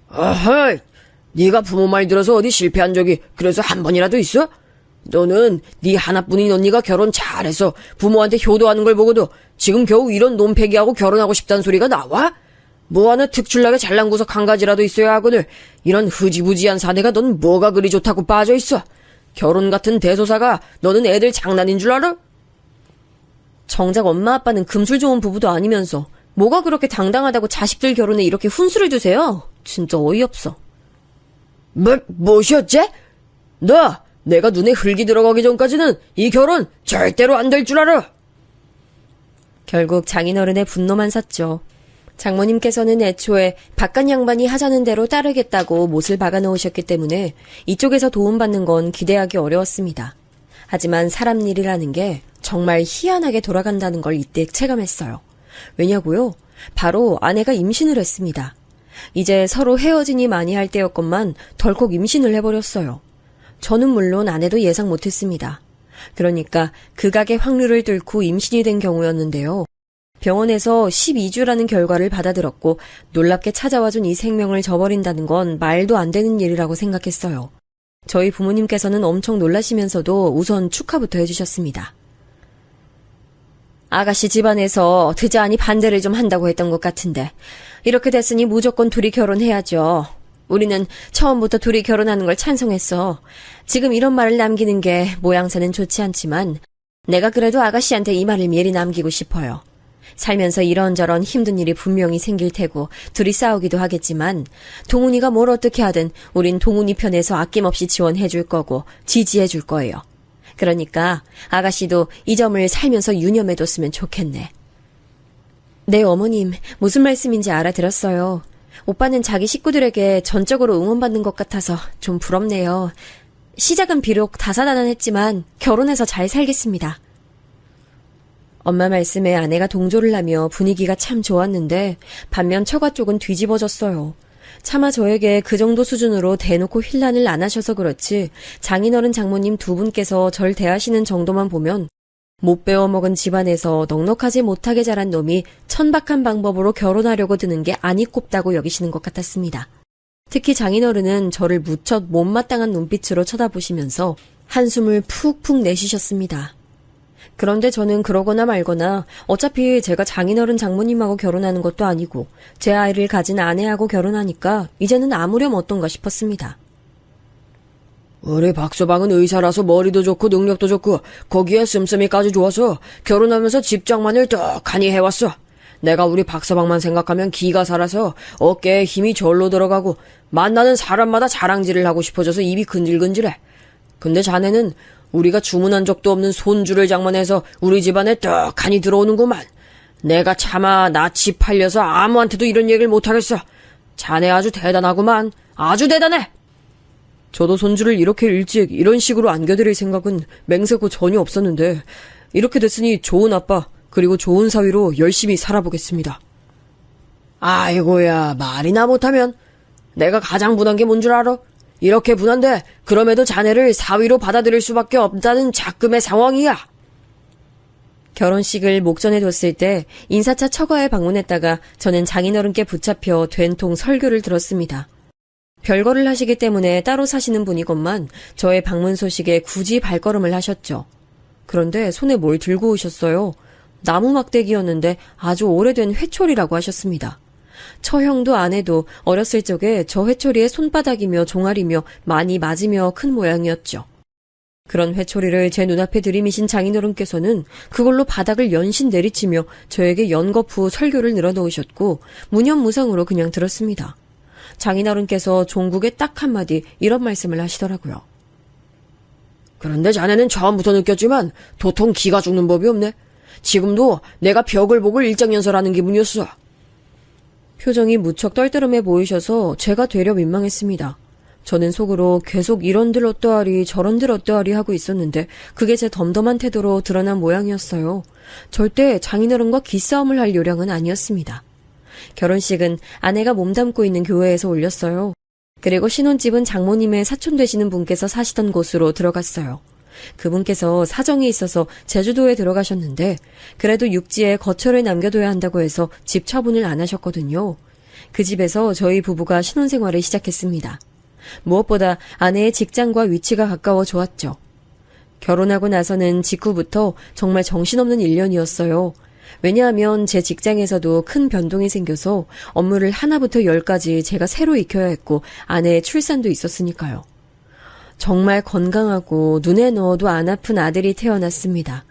아하이, 네가 부모 말 들어서 어디 실패한 적이 그래서 한 번이라도 있어? 너는 네 하나뿐인 언니가 결혼 잘해서 부모한테 효도하는 걸 보고도 지금 겨우 이런 논패기하고 결혼하고 싶다는 소리가 나와? 뭐 하나 특출나게 잘난 구석 한 가지라도 있어야 하거늘 이런 흐지부지한 사내가 넌 뭐가 그리 좋다고 빠져있어? 결혼 같은 대소사가 너는 애들 장난인 줄 알아? 정작 엄마 아빠는 금술 좋은 부부도 아니면서 뭐가 그렇게 당당하다고 자식들 결혼에 이렇게 훈수를 두세요? 진짜 어이없어. 뭐셨지? 너, 내가 눈에 흙이 들어가기 전까지는 이 결혼 절대로 안 될 줄 알아! 결국 장인어른의 분노만 샀죠. 장모님께서는 애초에 바깥 양반이 하자는 대로 따르겠다고 못을 박아놓으셨기 때문에 이쪽에서 도움받는 건 기대하기 어려웠습니다. 하지만 사람 일이라는 게 정말 희한하게 돌아간다는 걸 이때 체감했어요. 왜냐고요? 바로 아내가 임신을 했습니다. 이제 서로 헤어지니 많이 할 때였건만 덜컥 임신을 해버렸어요. 저는 물론 아내도 예상 못했습니다. 그러니까 극악의 확률을 뚫고 임신이 된 경우였는데요. 병원에서 12주라는 결과를 받아들었고 놀랍게 찾아와준 이 생명을 저버린다는 건 말도 안 되는 일이라고 생각했어요. 저희 부모님께서는 엄청 놀라시면서도 우선 축하부터 해주셨습니다. 아가씨 집안에서 드자하니 반대를 좀 한다고 했던 것 같은데 이렇게 됐으니 무조건 둘이 결혼해야죠. 우리는 처음부터 둘이 결혼하는 걸 찬성했어. 지금 이런 말을 남기는 게 모양새는 좋지 않지만 내가 그래도 아가씨한테 이 말을 미리 남기고 싶어요. 살면서 이런저런 힘든 일이 분명히 생길 테고 둘이 싸우기도 하겠지만 동훈이가 뭘 어떻게 하든 우린 동훈이 편에서 아낌없이 지원해 줄 거고 지지해 줄 거예요. 그러니까 아가씨도 이 점을 살면서 유념해뒀으면 좋겠네. 네, 어머님. 무슨 말씀인지 알아들었어요. 오빠는 자기 식구들에게 전적으로 응원받는 것 같아서 좀 부럽네요. 시작은 비록 다사다난했지만 결혼해서 잘 살겠습니다. 엄마 말씀에 아내가 동조를 하며 분위기가 참 좋았는데 반면 처가 쪽은 뒤집어졌어요. 차마 저에게 그 정도 수준으로 대놓고 힐난을 안 하셔서 그렇지 장인어른 장모님 두 분께서 절 대하시는 정도만 보면 못 배워먹은 집안에서 넉넉하지 못하게 자란 놈이 천박한 방법으로 결혼하려고 드는 게 아니 꼽다고 여기시는 것 같았습니다. 특히 장인어른은 저를 무척 못마땅한 눈빛으로 쳐다보시면서 한숨을 푹푹 내쉬셨습니다. 그런데 저는 그러거나 말거나 어차피 제가 장인어른 장모님하고 결혼하는 것도 아니고 제 아이를 가진 아내하고 결혼하니까 이제는 아무렴 어떤가 싶었습니다. 우리 박서방은 의사라서 머리도 좋고 능력도 좋고 거기에 씀씀이까지 좋아서 결혼하면서 집장만을 떡하니 해왔어. 내가 우리 박서방만 생각하면 기가 살아서 어깨에 힘이 절로 들어가고 만나는 사람마다 자랑질을 하고 싶어져서 입이 근질근질해. 근데 자네는 우리가 주문한 적도 없는 손주를 장만해서 우리 집안에 떡하니 들어오는구만. 내가 차마 낯이 팔려서 아무한테도 이런 얘기를 못하겠어. 자네 아주 대단하구만. 아주 대단해. 저도 손주를 이렇게 일찍 이런 식으로 안겨드릴 생각은 맹세코 전혀 없었는데 이렇게 됐으니 좋은 아빠 그리고 좋은 사위로 열심히 살아보겠습니다. 아이고야, 말이나 못하면. 내가 가장 분한 게 뭔 줄 알아? 이렇게 분한데 그럼에도 자네를 사위로 받아들일 수밖에 없다는 작금의 상황이야. 결혼식을 목전에 뒀을 때 인사차 처가에 방문했다가 저는 장인어른께 붙잡혀 된통 설교를 들었습니다. 별거를 하시기 때문에 따로 사시는 분이건만 저의 방문 소식에 굳이 발걸음을 하셨죠. 그런데 손에 뭘 들고 오셨어요? 나무 막대기였는데 아주 오래된 회초리라고 하셨습니다. 처형도 아내도 어렸을 적에 저 회초리에 손바닥이며 종아리며 많이 맞으며 큰 모양이었죠. 그런 회초리를 제 눈앞에 들이미신 장인어른께서는 그걸로 바닥을 연신 내리치며 저에게 연거푸 설교를 늘어놓으셨고 무념무상으로 그냥 들었습니다. 장인어른께서 종국에 딱 한마디 이런 말씀을 하시더라고요. 그런데 자네는 처음부터 느꼈지만 도통 기가 죽는 법이 없네. 지금도 내가 벽을 보고 일장연설하는 기분이었어. 표정이 무척 떨떠름해 보이셔서 제가 되려 민망했습니다. 저는 속으로 계속 이런들 어떠하리 저런들 어떠하리 하고 있었는데 그게 제 덤덤한 태도로 드러난 모양이었어요. 절대 장인어른과 기싸움을 할 요량은 아니었습니다. 결혼식은 아내가 몸담고 있는 교회에서 올렸어요. 그리고 신혼집은 장모님의 사촌 되시는 분께서 사시던 곳으로 들어갔어요. 그분께서 사정이 있어서 제주도에 들어가셨는데 그래도 육지에 거처를 남겨둬야 한다고 해서 집 처분을 안 하셨거든요. 그 집에서 저희 부부가 신혼생활을 시작했습니다. 무엇보다 아내의 직장과 위치가 가까워 좋았죠. 결혼하고 나서는 직후부터 정말 정신없는 1년이었어요. 왜냐하면 제 직장에서도 큰 변동이 생겨서 업무를 하나부터 10까지 제가 새로 익혀야 했고 아내의 출산도 있었으니까요. 정말 건강하고 눈에 넣어도 안 아픈 아들이 태어났습니다.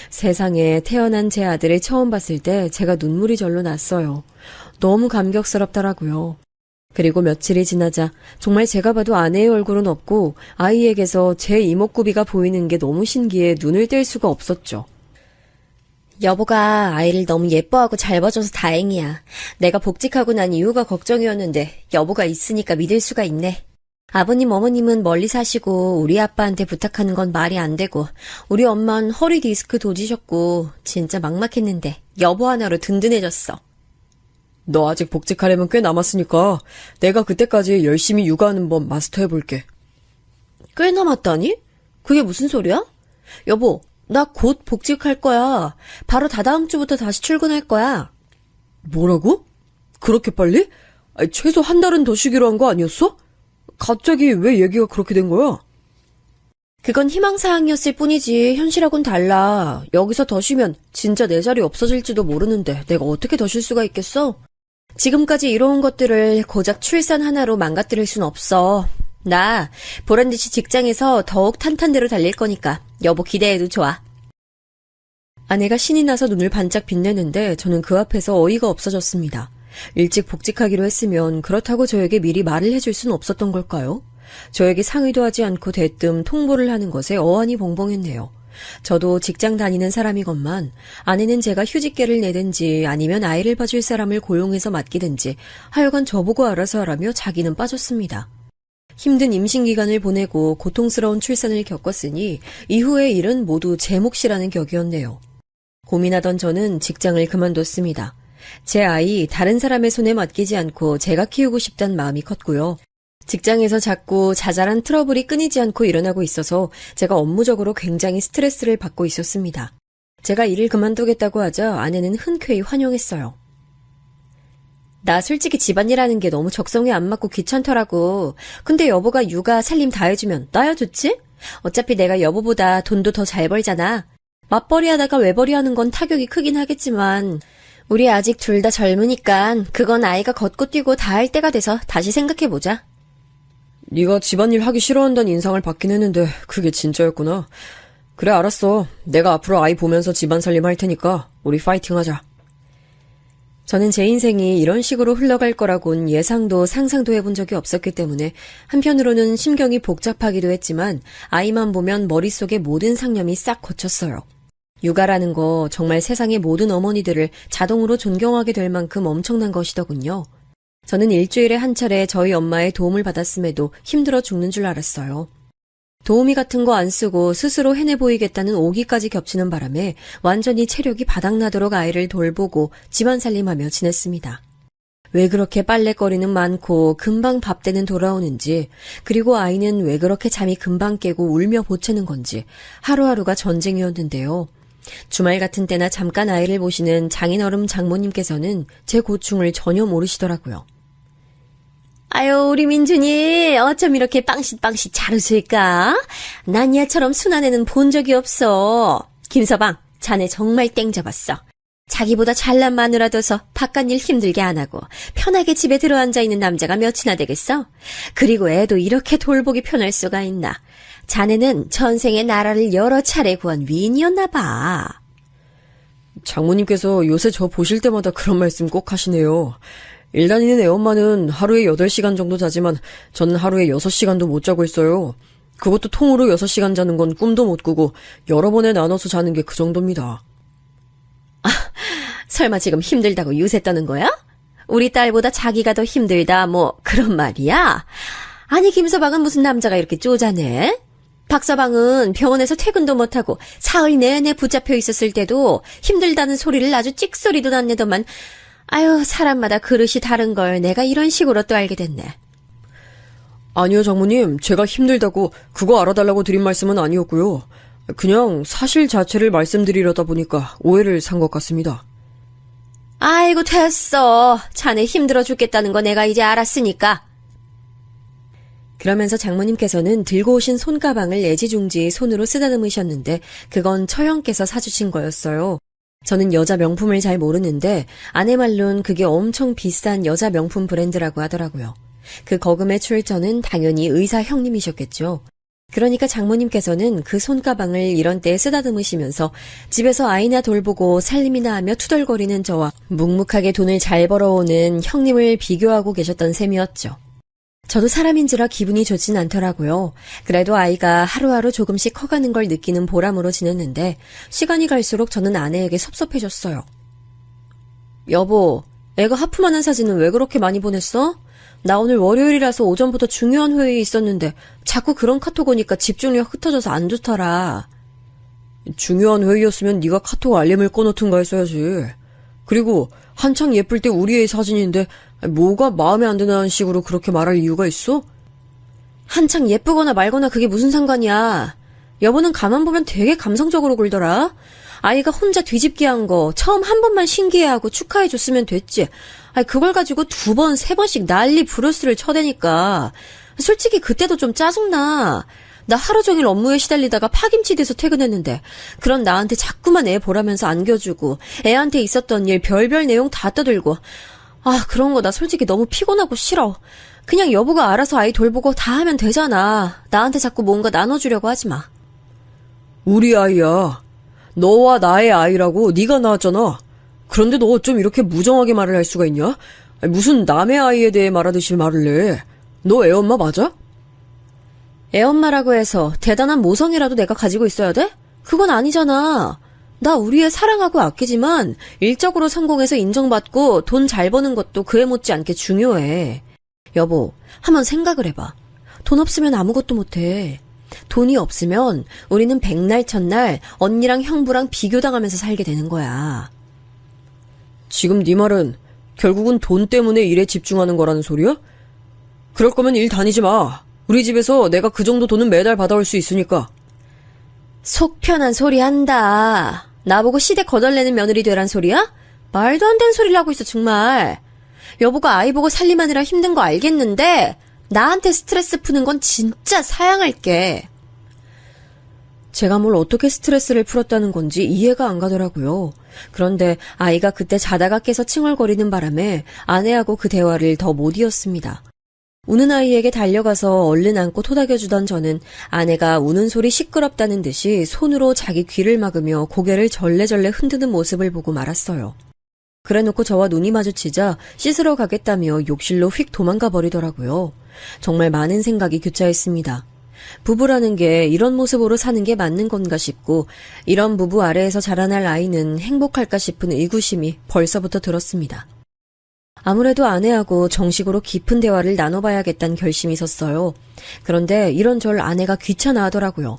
세상에 태어난 제 아들을 처음 봤을 때 제가 눈물이 절로 났어요. 너무 감격스럽더라고요. 그리고 며칠이 지나자 정말 제가 봐도 아내의 얼굴은 없고 아이에게서 제 이목구비가 보이는 게 너무 신기해 눈을 뗄 수가 없었죠. 여보가 아이를 너무 예뻐하고 잘 봐줘서 다행이야. 내가 복직하고 난 이유가 걱정이었는데 여보가 있으니까 믿을 수가 있네. 아버님 어머님은 멀리 사시고 우리 아빠한테 부탁하는 건 말이 안 되고 우리 엄마는 허리 디스크 도지셨고 진짜 막막했는데 여보 하나로 든든해졌어. 너 아직 복직하려면 꽤 남았으니까 내가 그때까지 열심히 육아하는 법 마스터해볼게. 꽤 남았다니? 그게 무슨 소리야? 여보, 나 곧 복직할 거야. 바로 다다음 주부터 다시 출근할 거야. 뭐라고? 그렇게 빨리? 아니, 최소 한 달은 더 쉬기로 한 거 아니었어? 갑자기 왜 얘기가 그렇게 된 거야? 그건 희망사항이었을 뿐이지 현실하고는 달라. 여기서 더 쉬면 진짜 내 자리 없어질지도 모르는데 내가 어떻게 더 쉴 수가 있겠어? 지금까지 이뤄온 것들을 고작 출산 하나로 망가뜨릴 순 없어. 나 보란듯이 직장에서 더욱 탄탄대로 달릴 거니까 여보 기대해도 좋아. 아내가 신이 나서 눈을 반짝 빛내는데 저는 그 앞에서 어이가 없어졌습니다. 일찍 복직하기로 했으면 그렇다고 저에게 미리 말을 해줄 수는 없었던 걸까요? 저에게 상의도 하지 않고 대뜸 통보를 하는 것에 어안이 벙벙했네요. 저도 직장 다니는 사람이건만 아내는 제가 휴직계를 내든지 아니면 아이를 봐줄 사람을 고용해서 맡기든지 하여간 저보고 알아서 하라며 자기는 빠졌습니다. 힘든 임신기간을 보내고 고통스러운 출산을 겪었으니 이후의 일은 모두 제 몫이라는 격이었네요. 고민하던 저는 직장을 그만뒀습니다. 제 아이 다른 사람의 손에 맡기지 않고 제가 키우고 싶다는 마음이 컸고요. 직장에서 자꾸 자잘한 트러블이 끊이지 않고 일어나고 있어서 제가 업무적으로 굉장히 스트레스를 받고 있었습니다. 제가 일을 그만두겠다고 하자 아내는 흔쾌히 환영했어요. 나 솔직히 집안일하는 게 너무 적성에 안 맞고 귀찮더라고. 근데 여보가 육아 살림 다 해주면 나야 좋지? 어차피 내가 여보보다 돈도 더 잘 벌잖아. 맞벌이 하다가 외벌이 하는 건 타격이 크긴 하겠지만 우리 아직 둘 다 젊으니까 그건 아이가 걷고 뛰고 다 할 때가 돼서 다시 생각해보자. 네가 집안일 하기 싫어한다는 인상을 받긴 했는데 그게 진짜였구나. 그래 알았어. 내가 앞으로 아이 보면서 집안 살림 할 테니까 우리 파이팅하자. 저는 제 인생이 이런 식으로 흘러갈 거라곤 예상도 상상도 해본 적이 없었기 때문에 한편으로는 심경이 복잡하기도 했지만 아이만 보면 머릿속에 모든 상념이 싹 거쳤어요. 육아라는 거 정말 세상의 모든 어머니들을 자동으로 존경하게 될 만큼 엄청난 것이더군요. 저는 일주일에 한 차례 저희 엄마의 도움을 받았음에도 힘들어 죽는 줄 알았어요. 도우미 같은 거 안 쓰고 스스로 해내 보이겠다는 오기까지 겹치는 바람에 완전히 체력이 바닥나도록 아이를 돌보고 집안 살림하며 지냈습니다. 왜 그렇게 빨래거리는 많고 금방 밥 때는 돌아오는지, 그리고 아이는 왜 그렇게 잠이 금방 깨고 울며 보채는 건지 하루하루가 전쟁이었는데요. 주말 같은 때나 잠깐 아이를 보시는 장인어른 장모님께서는 제 고충을 전혀 모르시더라고요. 아유, 우리 민준이 어쩜 이렇게 빵긋빵긋 잘 웃을까? 난 얘처럼 순한 애는 본 적이 없어. 김서방, 자네 정말 땡 잡았어. 자기보다 잘난 마누라 둬서 바깥일 힘들게 안 하고 편하게 집에 들어앉아 있는 남자가 몇이나 되겠어? 그리고 애도 이렇게 돌보기 편할 수가 있나? 자네는 전생에 나라를 여러 차례 구한 위인이었나 봐. 장모님께서 요새 저 보실 때마다 그런 말씀 꼭 하시네요. 일 다니는 애엄마는 하루에 8시간 정도 자지만 저는 하루에 6시간도 못 자고 있어요. 그것도 통으로 6시간 자는 건 꿈도 못 꾸고 여러 번에 나눠서 자는 게 그 정도입니다. 아, 설마 지금 힘들다고 유세 떠는 거야? 우리 딸보다 자기가 더 힘들다 뭐 그런 말이야? 아니, 김서방은 무슨 남자가 이렇게 쪼잔해? 박서방은 병원에서 퇴근도 못하고 사흘 내내 붙잡혀 있었을 때도 힘들다는 소리를 아주 찍소리도 안 내더만, 아유, 사람마다 그릇이 다른 걸 내가 이런 식으로 또 알게 됐네. 아니요, 장모님. 제가 힘들다고 그거 알아달라고 드린 말씀은 아니었고요. 그냥 사실 자체를 말씀드리려다 보니까 오해를 산 것 같습니다. 아이고, 됐어. 자네 힘들어 죽겠다는 거 내가 이제 알았으니까. 그러면서 장모님께서는 들고 오신 손가방을 애지중지 손으로 쓰다듬으셨는데 그건 처형께서 사주신 거였어요. 저는 여자 명품을 잘 모르는데 아내 말론 그게 엄청 비싼 여자 명품 브랜드라고 하더라고요. 그 거금의 출처는 당연히 의사 형님이셨겠죠. 그러니까 장모님께서는 그 손가방을 이런 때에 쓰다듬으시면서 집에서 아이나 돌보고 살림이나 하며 투덜거리는 저와 묵묵하게 돈을 잘 벌어오는 형님을 비교하고 계셨던 셈이었죠. 저도 사람인지라 기분이 좋진 않더라고요. 그래도 아이가 하루하루 조금씩 커가는 걸 느끼는 보람으로 지냈는데 시간이 갈수록 저는 아내에게 섭섭해졌어요. 여보, 애가 하품하는 사진은 왜 그렇게 많이 보냈어? 나 오늘 월요일이라서 오전부터 중요한 회의에 있었는데 자꾸 그런 카톡 오니까 집중력 흩어져서 안 좋더라. 중요한 회의였으면 네가 카톡 알림을 꺼놓든가 했어야지. 그리고 한창 예쁠 때 우리 애 사진인데 뭐가 마음에 안 드는 식으로 그렇게 말할 이유가 있어? 한창 예쁘거나 말거나 그게 무슨 상관이야. 여보는 가만 보면 되게 감성적으로 굴더라. 아이가 혼자 뒤집기 한 거 처음 한 번만 신기해하고 축하해줬으면 됐지. 아니, 그걸 가지고 2번, 3번씩 난리 브루스를 쳐대니까 솔직히 그때도 좀 짜증나. 나 하루 종일 업무에 시달리다가 파김치 돼서 퇴근했는데 그런 나한테 자꾸만 애 보라면서 안겨주고 애한테 있었던 일 별별 내용 다 떠들고, 아, 그런 거 나 솔직히 너무 피곤하고 싫어. 그냥 여보가 알아서 아이 돌보고 다 하면 되잖아. 나한테 자꾸 뭔가 나눠주려고 하지 마. 우리 아이야. 너와 나의 아이라고 네가 낳았잖아. 그런데 너 어쩜 이렇게 무정하게 말을 할 수가 있냐? 무슨 남의 아이에 대해 말하듯이 말을 해. 너 애엄마 맞아? 애엄마라고 해서 대단한 모성이라도 내가 가지고 있어야 돼? 그건 아니잖아. 나 우리 애 사랑하고 아끼지만 일적으로 성공해서 인정받고 돈 잘 버는 것도 그애 못지않게 중요해. 여보, 한번 생각을 해봐. 돈 없으면 아무것도 못해. 돈이 없으면 우리는 백날 첫날 언니랑 형부랑 비교당하면서 살게 되는 거야. 지금 네 말은 결국은 돈 때문에 일에 집중하는 거라는 소리야? 그럴 거면 일 다니지 마. 우리 집에서 내가 그 정도 돈은 매달 받아올 수 있으니까. 속 편한 소리 한다. 나보고 시댁 거덜내는 며느리 되란 소리야? 말도 안 되는 소리를 하고 있어, 정말. 여보가 아이 보고 살림하느라 힘든 거 알겠는데 나한테 스트레스 푸는 건 진짜 사양할게. 제가 뭘 어떻게 스트레스를 풀었다는 건지 이해가 안 가더라고요. 그런데 아이가 그때 자다가 깨서 칭얼거리는 바람에 아내하고 그 대화를 더 못 이었습니다. 우는 아이에게 달려가서 얼른 안고 토닥여주던 저는 아내가 우는 소리 시끄럽다는 듯이 손으로 자기 귀를 막으며 고개를 절레절레 흔드는 모습을 보고 말았어요. 그래놓고 저와 눈이 마주치자 씻으러 가겠다며 욕실로 휙 도망가 버리더라고요. 정말 많은 생각이 교차했습니다. 부부라는 게 이런 모습으로 사는 게 맞는 건가 싶고 이런 부부 아래에서 자라날 아이는 행복할까 싶은 의구심이 벌써부터 들었습니다. 아무래도 아내하고 정식으로 깊은 대화를 나눠봐야겠다는 결심이 섰어요. 그런데 이런저런 아내가 귀찮아하더라고요.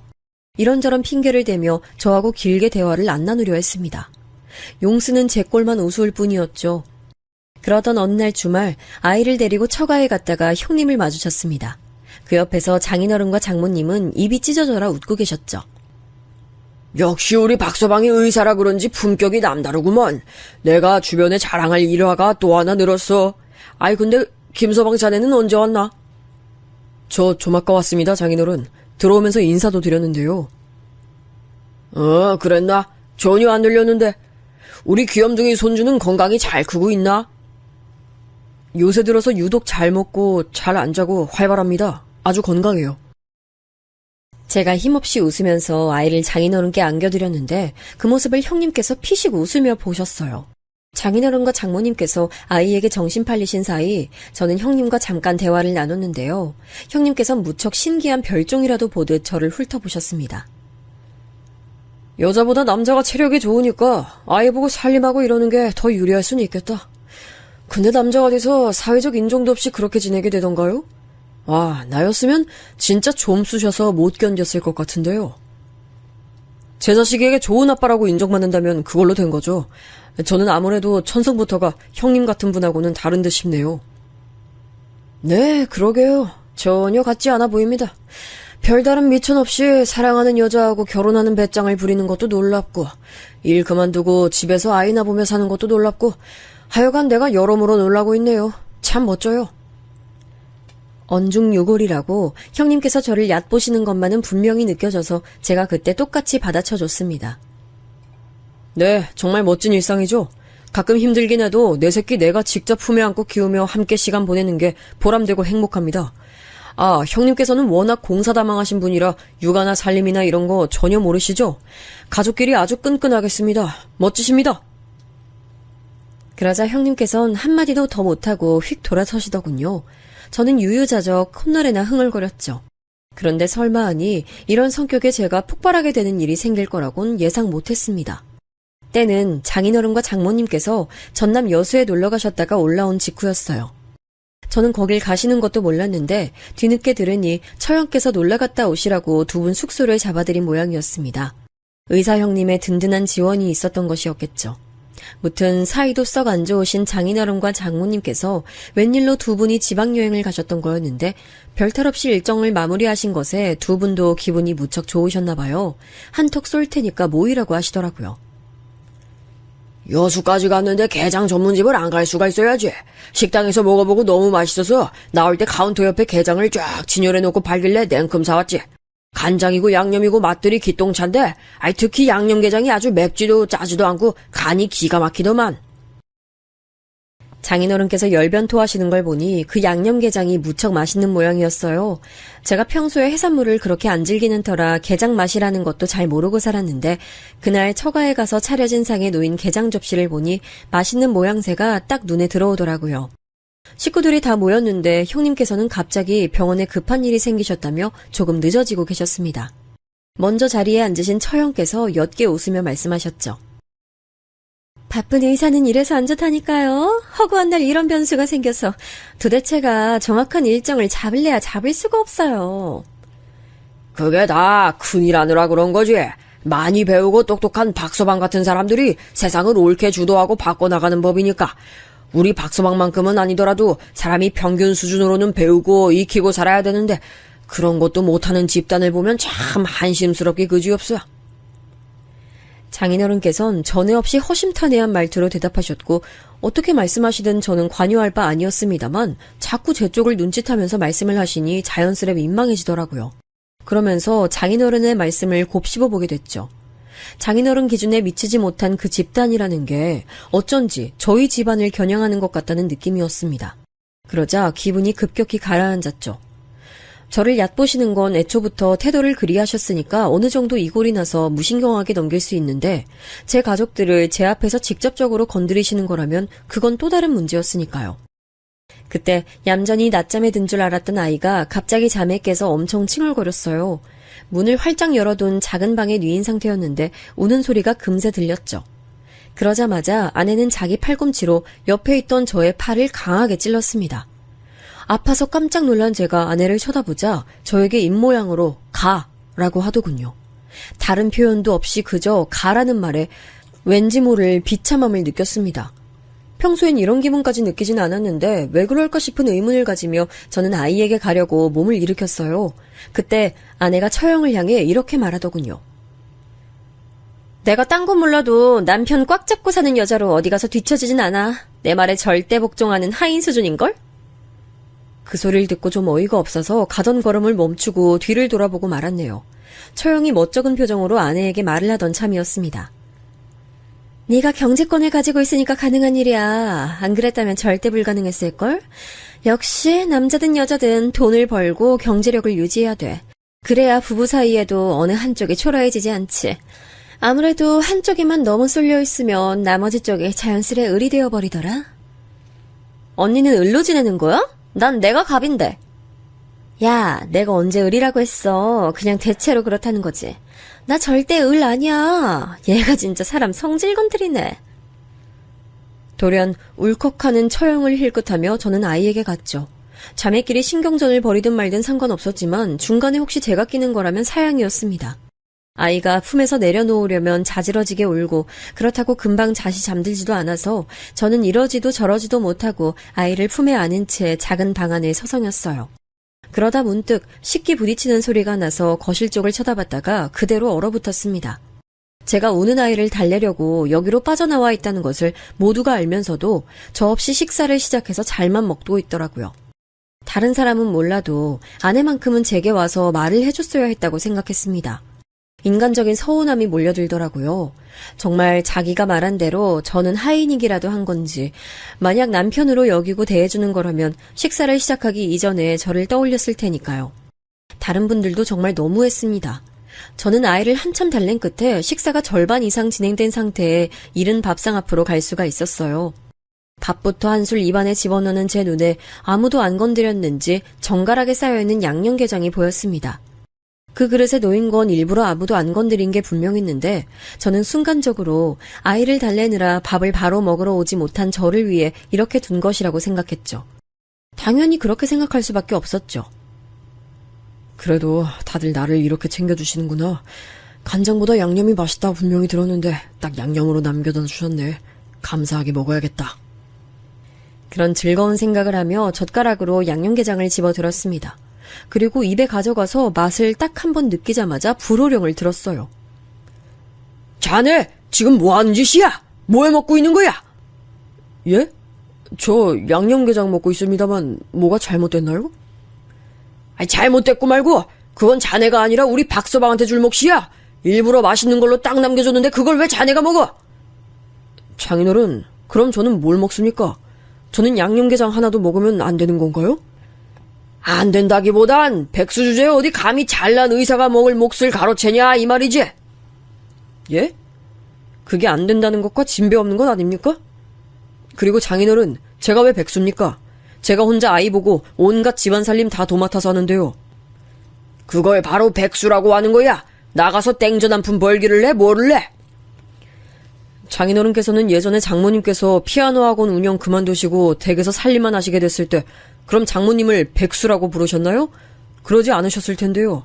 이런저런 핑계를 대며 저하고 길게 대화를 안 나누려 했습니다. 용수는 제 꼴만 우스울 뿐이었죠. 그러던 어느 날 주말 아이를 데리고 처가에 갔다가 형님을 마주쳤습니다. 그 옆에서 장인어른과 장모님은 입이 찢어져라 웃고 계셨죠. 역시 우리 박서방이 의사라 그런지 품격이 남다르구먼. 내가 주변에 자랑할 일화가 또 하나 늘었어. 아이 근데 김서방 자네는 언제 왔나? 저 좀 아까 왔습니다, 장인어른. 들어오면서 인사도 드렸는데요. 그랬나? 전혀 안 들렸는데. 우리 귀염둥이 손주는 건강히 잘 크고 있나? 요새 들어서 유독 잘 먹고 잘 안 자고 활발합니다. 아주 건강해요. 제가 힘없이 웃으면서 아이를 장인어른께 안겨드렸는데 그 모습을 형님께서 피식 웃으며 보셨어요. 장인어른과 장모님께서 아이에게 정신 팔리신 사이 저는 형님과 잠깐 대화를 나눴는데요. 형님께서 무척 신기한 별종이라도 보듯 저를 훑어보셨습니다. 여자보다 남자가 체력이 좋으니까 아이 보고 살림하고 이러는 게 더 유리할 수는 있겠다. 근데 남자가 돼서 사회적 인정도 없이 그렇게 지내게 되던가요? 나였으면 진짜 좀 쑤셔서 못 견뎠을 것 같은데요. 제 자식에게 좋은 아빠라고 인정받는다면 그걸로 된 거죠. 저는 아무래도 천성부터가 형님 같은 분하고는 다른 듯 싶네요. 네, 그러게요. 전혀 같지 않아 보입니다. 별다른 미천 없이 사랑하는 여자하고 결혼하는 배짱을 부리는 것도 놀랍고, 일 그만두고 집에서 아이나 보며 사는 것도 놀랍고, 하여간 내가 여러모로 놀라고 있네요. 참 멋져요. 언중유골이라고 형님께서 저를 얕보시는 것만은 분명히 느껴져서 제가 그때 똑같이 받아쳐줬습니다. 네, 정말 멋진 일상이죠. 가끔 힘들긴 해도 내 새끼 내가 직접 품에 안고 키우며 함께 시간 보내는 게 보람되고 행복합니다. 형님께서는 워낙 공사다망하신 분이라 육아나 살림이나 이런 거 전혀 모르시죠? 가족끼리 아주 끈끈하겠습니다. 멋지십니다. 그러자 형님께선 한마디도 더 못하고 휙 돌아서시더군요. 저는 유유자적 콧노래나 흥얼거렸죠. 그런데 설마 하니 이런 성격에 제가 폭발하게 되는 일이 생길 거라곤 예상 못했습니다. 때는 장인어른과 장모님께서 전남 여수에 놀러 가셨다가 올라온 직후였어요. 저는 거길 가시는 것도 몰랐는데 뒤늦게 들으니 처형께서 놀러 갔다 오시라고 두 분 숙소를 잡아들인 모양이었습니다. 의사 형님의 든든한 지원이 있었던 것이었겠죠. 무튼 사이도 썩 안 좋으신 장인어른과 장모님께서 웬일로 두 분이 지방여행을 가셨던 거였는데 별탈 없이 일정을 마무리하신 것에 두 분도 기분이 무척 좋으셨나 봐요. 한턱 쏠 테니까 모이라고 하시더라고요. 여수까지 갔는데 게장 전문집을 안 갈 수가 있어야지. 식당에서 먹어보고 너무 맛있어서 나올 때 카운터 옆에 게장을 쫙 진열해놓고 팔길래 냉큼 사왔지. 간장이고 양념이고 맛들이 기똥찬데 특히 양념게장이 아주 맵지도 짜지도 않고 간이 기가 막히더만. 장인어른께서 열변토하시는 걸 보니 그 양념게장이 무척 맛있는 모양이었어요. 제가 평소에 해산물을 그렇게 안 즐기는 터라 게장 맛이라는 것도 잘 모르고 살았는데 그날 처가에 가서 차려진 상에 놓인 게장 접시를 보니 맛있는 모양새가 딱 눈에 들어오더라고요. 식구들이 다 모였는데 형님께서는 갑자기 병원에 급한 일이 생기셨다며 조금 늦어지고 계셨습니다. 먼저 자리에 앉으신 처형께서 옅게 웃으며 말씀하셨죠. 바쁜 의사는 이래서 안 좋다니까요. 허구한 날 이런 변수가 생겨서 도대체가 정확한 일정을 잡을래야 잡을 수가 없어요. 그게 다 큰일 하느라 그런 거지. 많이 배우고 똑똑한 박서방 같은 사람들이 세상을 옳게 주도하고 바꿔나가는 법이니까 우리 박서방만큼은 아니더라도 사람이 평균 수준으로는 배우고 익히고 살아야 되는데 그런 것도 못하는 집단을 보면 참 한심스럽게 그지없어. 장인어른께선 전에 없이 허심탄회한 말투로 대답하셨고 어떻게 말씀하시든 저는 관여할 바 아니었습니다만 자꾸 제 쪽을 눈짓하면서 말씀을 하시니 자연스레 민망해지더라고요. 그러면서 장인어른의 말씀을 곱씹어보게 됐죠. 장인어른 기준에 미치지 못한 그 집단이라는 게 어쩐지 저희 집안을 겨냥하는 것 같다는 느낌이었습니다. 그러자 기분이 급격히 가라앉았죠. 저를 얕보시는 건 애초부터 태도를 그리하셨으니까 어느 정도 이골이 나서 무신경하게 넘길 수 있는데 제 가족들을 제 앞에서 직접적으로 건드리시는 거라면 그건 또 다른 문제였으니까요. 그때 얌전히 낮잠에 든 줄 알았던 아이가 갑자기 잠에 깨서 엄청 칭얼거렸어요. 문을 활짝 열어둔 작은 방에 누인 상태였는데 우는 소리가 금세 들렸죠. 그러자마자 아내는 자기 팔꿈치로 옆에 있던 저의 팔을 강하게 찔렀습니다. 아파서 깜짝 놀란 제가 아내를 쳐다보자 저에게 입모양으로 가라고 하더군요. 다른 표현도 없이 그저 가라는 말에 왠지 모를 비참함을 느꼈습니다. 평소엔 이런 기분까지 느끼진 않았는데 왜 그럴까 싶은 의문을 가지며 저는 아이에게 가려고 몸을 일으켰어요. 그때 아내가 처형을 향해 이렇게 말하더군요. 내가 딴 건 몰라도 남편 꽉 잡고 사는 여자로 어디 가서 뒤처지진 않아. 내 말에 절대 복종하는 하인 수준인걸? 그 소리를 듣고 좀 어이가 없어서 가던 걸음을 멈추고 뒤를 돌아보고 말았네요. 처형이 멋쩍은 표정으로 아내에게 말을 하던 참이었습니다. 네가 경제권을 가지고 있으니까 가능한 일이야. 안 그랬다면 절대 불가능했을걸? 역시 남자든 여자든 돈을 벌고 경제력을 유지해야 돼. 그래야 부부 사이에도 어느 한쪽이 초라해지지 않지. 아무래도 한쪽에만 너무 쏠려 있으면 나머지 쪽이 자연스레 을이 되어버리더라. 언니는 을로 지내는 거야? 난 내가 갑인데. 야, 내가 언제 을이라고 했어. 그냥 대체로 그렇다는 거지. 나 절대 을 아니야. 얘가 진짜 사람 성질 건드리네. 돌연 울컥하는 처형을 힐끗하며 저는 아이에게 갔죠. 자매끼리 신경전을 벌이든 말든 상관없었지만 중간에 혹시 제가 끼는 거라면 사양이었습니다. 아이가 품에서 내려놓으려면 자지러지게 울고 그렇다고 금방 자시 잠들지도 않아서 저는 이러지도 저러지도 못하고 아이를 품에 안은 채 작은 방 안에 서성였어요. 그러다 문득 식기 부딪히는 소리가 나서 거실 쪽을 쳐다봤다가 그대로 얼어붙었습니다. 제가 우는 아이를 달래려고 여기로 빠져나와 있다는 것을 모두가 알면서도 저 없이 식사를 시작해서 잘만 먹고 있더라고요. 다른 사람은 몰라도 아내만큼은 제게 와서 말을 해줬어야 했다고 생각했습니다. 인간적인 서운함이 몰려들더라고요. 정말 자기가 말한 대로 저는 하인이기라도 한 건지 만약 남편으로 여기고 대해주는 거라면 식사를 시작하기 이전에 저를 떠올렸을 테니까요. 다른 분들도 정말 너무했습니다. 저는 아이를 한참 달랜 끝에 식사가 절반 이상 진행된 상태에 이른 밥상 앞으로 갈 수가 있었어요. 밥부터 한술 입안에 집어넣는 제 눈에 아무도 안 건드렸는지 정갈하게 쌓여있는 양념게장이 보였습니다. 그 그릇에 놓인 건 일부러 아무도 안 건드린 게 분명했는데 저는 순간적으로 아이를 달래느라 밥을 바로 먹으러 오지 못한 저를 위해 이렇게 둔 것이라고 생각했죠. 당연히 그렇게 생각할 수밖에 없었죠. 그래도 다들 나를 이렇게 챙겨주시는구나. 간장보다 양념이 맛있다고 분명히 들었는데 딱 양념으로 남겨다 주셨네. 감사하게 먹어야겠다. 그런 즐거운 생각을 하며 젓가락으로 양념게장을 집어들었습니다. 그리고 입에 가져가서 맛을 딱 한 번 느끼자마자 불호령을 들었어요. 자네, 지금 뭐 하는 짓이야? 뭐 해 먹고 있는 거야? 예? 저 양념게장 먹고 있습니다만 뭐가 잘못됐나요? 아니, 잘못됐고 말고 그건 자네가 아니라 우리 박서방한테 줄 몫이야. 일부러 맛있는 걸로 딱 남겨줬는데 그걸 왜 자네가 먹어? 장인어른, 그럼 저는 뭘 먹습니까? 저는 양념게장 하나도 먹으면 안 되는 건가요? 안 된다기보단 백수 주제에 어디 감히 잘난 의사가 먹을 몫을 가로채냐 이 말이지. 예? 그게 안 된다는 것과 진배 없는 것 아닙니까? 그리고 장인어른, 제가 왜 백수입니까? 제가 혼자 아이 보고 온갖 집안 살림 다 도맡아서 하는데요. 그걸 바로 백수라고 하는 거야. 나가서 땡전 한 푼 벌기를 해 뭐를 해? 장인어른께서는 예전에 장모님께서 피아노 학원 운영 그만두시고 댁에서 살림만 하시게 됐을 때 그럼 장모님을 백수라고 부르셨나요? 그러지 않으셨을 텐데요.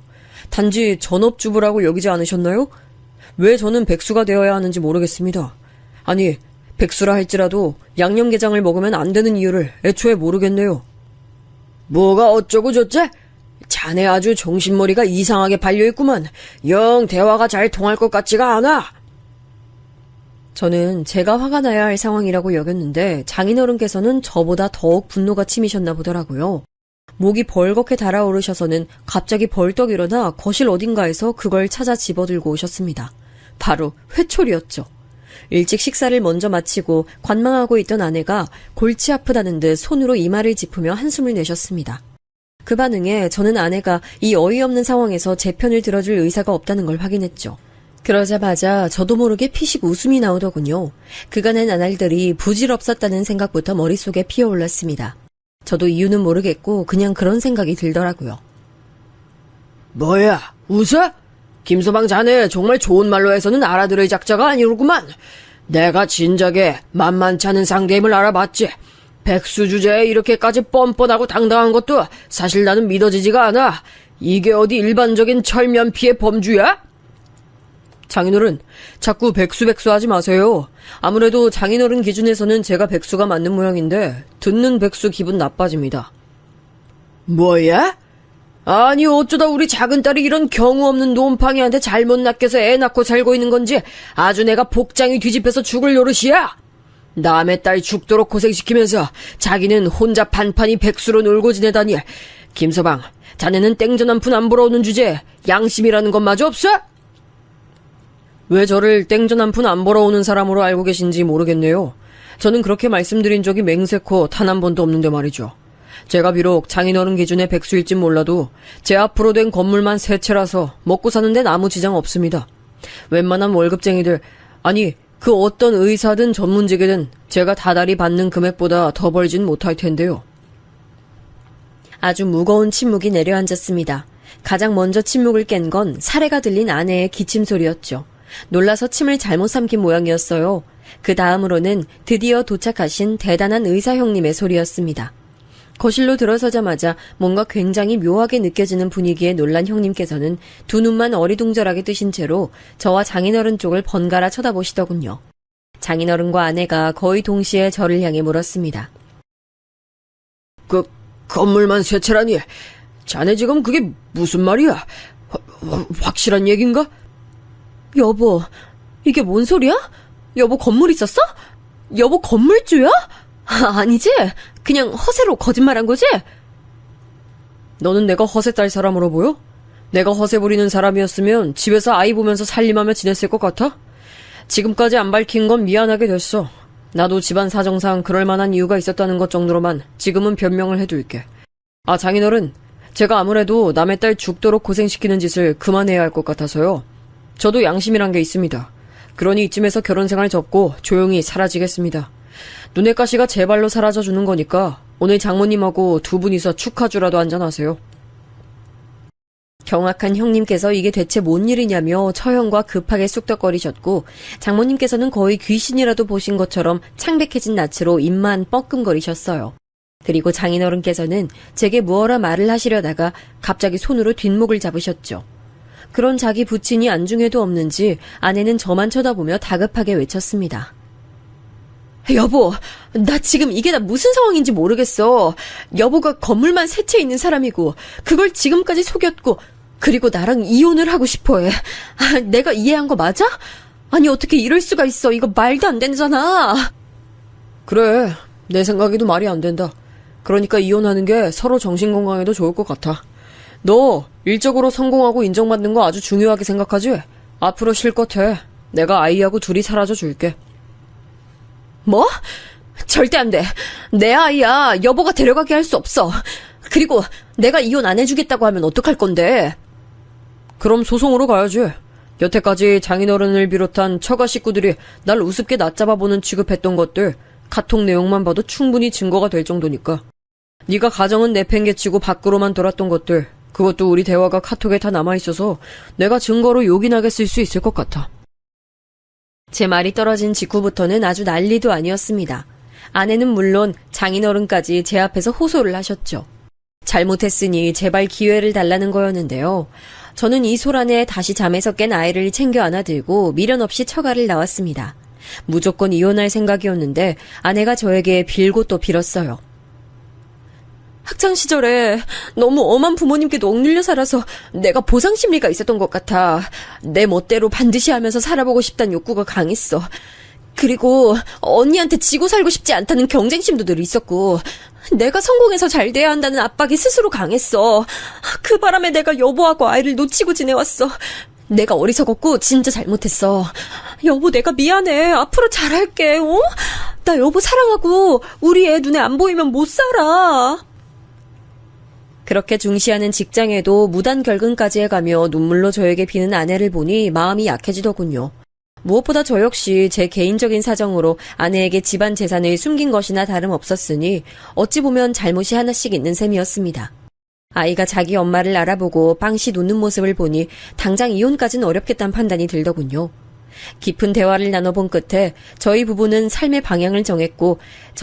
단지 전업주부라고 여기지 않으셨나요? 왜 저는 백수가 되어야 하는지 모르겠습니다. 아니, 백수라 할지라도 양념게장을 먹으면 안 되는 이유를 애초에 모르겠네요. 뭐가 어쩌고 저쩌? 자네 아주 정신머리가 이상하게 발려있구만. 영 대화가 잘 통할 것 같지가 않아. 저는 제가 화가 나야 할 상황이라고 여겼는데 장인어른께서는 저보다 더욱 분노가 치미셨나 보더라고요. 목이 벌겋게 달아오르셔서는 갑자기 벌떡 일어나 거실 어딘가에서 그걸 찾아 집어들고 오셨습니다. 바로 회초리였죠. 일찍 식사를 먼저 마치고 관망하고 있던 아내가 골치 아프다는 듯 손으로 이마를 짚으며 한숨을 내셨습니다. 그 반응에 저는 아내가 이 어이없는 상황에서 제 편을 들어줄 의사가 없다는 걸 확인했죠. 그러자마자 저도 모르게 피식 웃음이 나오더군요. 그간의 나날들이 부질없었다는 생각부터 머릿속에 피어올랐습니다. 저도 이유는 모르겠고 그냥 그런 생각이 들더라고요. 뭐야, 웃어? 김서방 자네 정말 좋은 말로 해서는 알아들을 작자가 아니로구만. 내가 진작에 만만치 않은 상대임을 알아봤지. 백수 주제에 이렇게까지 뻔뻔하고 당당한 것도 사실 나는 믿어지지가 않아. 이게 어디 일반적인 철면 피해 범주야? 장인어른, 자꾸 백수 하지 마세요. 아무래도 장인어른 기준에서는 제가 백수가 맞는 모양인데 듣는 백수 기분 나빠집니다. 뭐야? 아니 어쩌다 우리 작은 딸이 이런 경우 없는 놈팡이한테 잘못 낚여서 애 낳고 살고 있는 건지 아주 내가 복장이 뒤집혀서 죽을 노릇이야? 남의 딸 죽도록 고생시키면서 자기는 혼자 판판히 백수로 놀고 지내다니. 김서방, 자네는 땡전 한 푼 안 벌어오는 주제에 양심이라는 것마저 없어? 왜 저를 땡전 한 푼 안 벌어오는 사람으로 알고 계신지 모르겠네요. 저는 그렇게 말씀드린 적이 맹세코 단 한 번도 없는데 말이죠. 제가 비록 장인어른 기준의 백수일진 몰라도 제 앞으로 된 건물만 3채라서 먹고 사는 데는 아무 지장 없습니다. 웬만한 월급쟁이들, 아니 그 어떤 의사든 전문직이든 제가 다달이 받는 금액보다 더 벌진 못할 텐데요. 아주 무거운 침묵이 내려앉았습니다. 가장 먼저 침묵을 깬 건 사례가 들린 아내의 기침 소리였죠. 놀라서 침을 잘못 삼킨 모양이었어요. 그 다음으로는 드디어 도착하신 대단한 의사 형님의 소리였습니다. 거실로 들어서자마자 뭔가 굉장히 묘하게 느껴지는 분위기에 놀란 형님께서는 두 눈만 어리둥절하게 뜨신 채로 저와 장인어른 쪽을 번갈아 쳐다보시더군요. 장인어른과 아내가 거의 동시에 저를 향해 물었습니다. 건물만 세 채라니. 자네 지금 그게 무슨 말이야? 확실한 얘긴가? 여보, 이게 뭔 소리야? 여보 건물 있었어? 여보 건물주야? 아니지? 그냥 허세로 거짓말한 거지? 너는 내가 허세 딸 사람으로 보여? 내가 허세 부리는 사람이었으면 집에서 아이 보면서 살림하며 지냈을 것 같아? 지금까지 안 밝힌 건 미안하게 됐어. 나도 집안 사정상 그럴 만한 이유가 있었다는 것 정도로만 지금은 변명을 해둘게. 아, 장인어른, 제가 아무래도 남의 딸 죽도록 고생시키는 짓을 그만해야 할 것 같아서요. 저도 양심이란 게 있습니다. 그러니 이쯤에서 결혼생활 접고 조용히 사라지겠습니다. 눈의 가시가 제 발로 사라져주는 거니까 오늘 장모님하고 두 분이서 축하주라도 한잔하세요. 경악한 형님께서 이게 대체 뭔 일이냐며 처형과 급하게 쑥덕거리셨고 장모님께서는 거의 귀신이라도 보신 것처럼 창백해진 낯으로 입만 뻐끔거리셨어요. 그리고 장인어른께서는 제게 무어라 말을 하시려다가 갑자기 손으로 뒷목을 잡으셨죠. 그런 자기 부친이 안중에도 없는지 아내는 저만 쳐다보며 다급하게 외쳤습니다. 여보, 나 지금 이게 다 무슨 상황인지 모르겠어. 여보가 건물만 세 채 있는 사람이고 그걸 지금까지 속였고 그리고 나랑 이혼을 하고 싶어해. 내가 이해한 거 맞아? 아니 어떻게 이럴 수가 있어. 이거 말도 안 되잖아. 그래, 내 생각에도 말이 안 된다. 그러니까 이혼하는 게 서로 정신건강에도 좋을 것 같아. 너 일적으로 성공하고 인정받는 거 아주 중요하게 생각하지? 앞으로 실컷 해. 내가 아이하고 둘이 사라져 줄게. 뭐? 절대 안 돼. 내 아이야. 여보가 데려가게 할 수 없어. 그리고 내가 이혼 안 해주겠다고 하면 어떡할 건데? 그럼 소송으로 가야지. 여태까지 장인어른을 비롯한 처가 식구들이 날 우습게 낮잡아보는 취급했던 것들 카톡 내용만 봐도 충분히 증거가 될 정도니까. 네가 가정은 내팽개치고 밖으로만 돌았던 것들 그것도 우리 대화가 카톡에 다 남아있어서 내가 증거로 요긴하게 쓸 수 있을 것 같아. 제 말이 떨어진 직후부터는 아주 난리도 아니었습니다. 아내는 물론 장인어른까지 제 앞에서 호소를 하셨죠. 잘못했으니 제발 기회를 달라는 거였는데요. 저는 이 소란에 다시 잠에서 깬 아이를 챙겨 안아들고 미련 없이 처가를 나왔습니다. 무조건 이혼할 생각이었는데 아내가 저에게 빌고 또 빌었어요. 학창시절에 너무 엄한 부모님께도 억눌려 살아서 내가 보상심리가 있었던 것 같아. 내 멋대로 반드시 하면서 살아보고 싶다는 욕구가 강했어. 그리고 언니한테 지고 살고 싶지 않다는 경쟁심도 늘 있었고 내가 성공해서 잘 돼야 한다는 압박이 스스로 강했어. 그 바람에 내가 여보하고 아이를 놓치고 지내왔어. 내가 어리석었고 진짜 잘못했어. 여보 내가 미안해. 앞으로 잘할게. 어? 나 여보 사랑하고 우리 애 눈에 안 보이면 못 살아. 그렇게 중시하는 직장에도 무단 결근까지 해가며 눈물로 저에게 비는 아내를 보니 마음이 약해지더군요. 무엇보다 저 역시 제 개인적인 사정으로 아내에게 집안 재산을 숨긴 것이나 다름없었으니 어찌 보면 잘못이 하나씩 있는 셈이었습니다. 아이가 자기 엄마를 알아보고 빵시 놓는 모습을 보니 당장 이혼까지는 어렵겠다는 판단이 들더군요. 깊은 대화를 나눠본 끝에 저희 부부는 삶의 방향을 정했고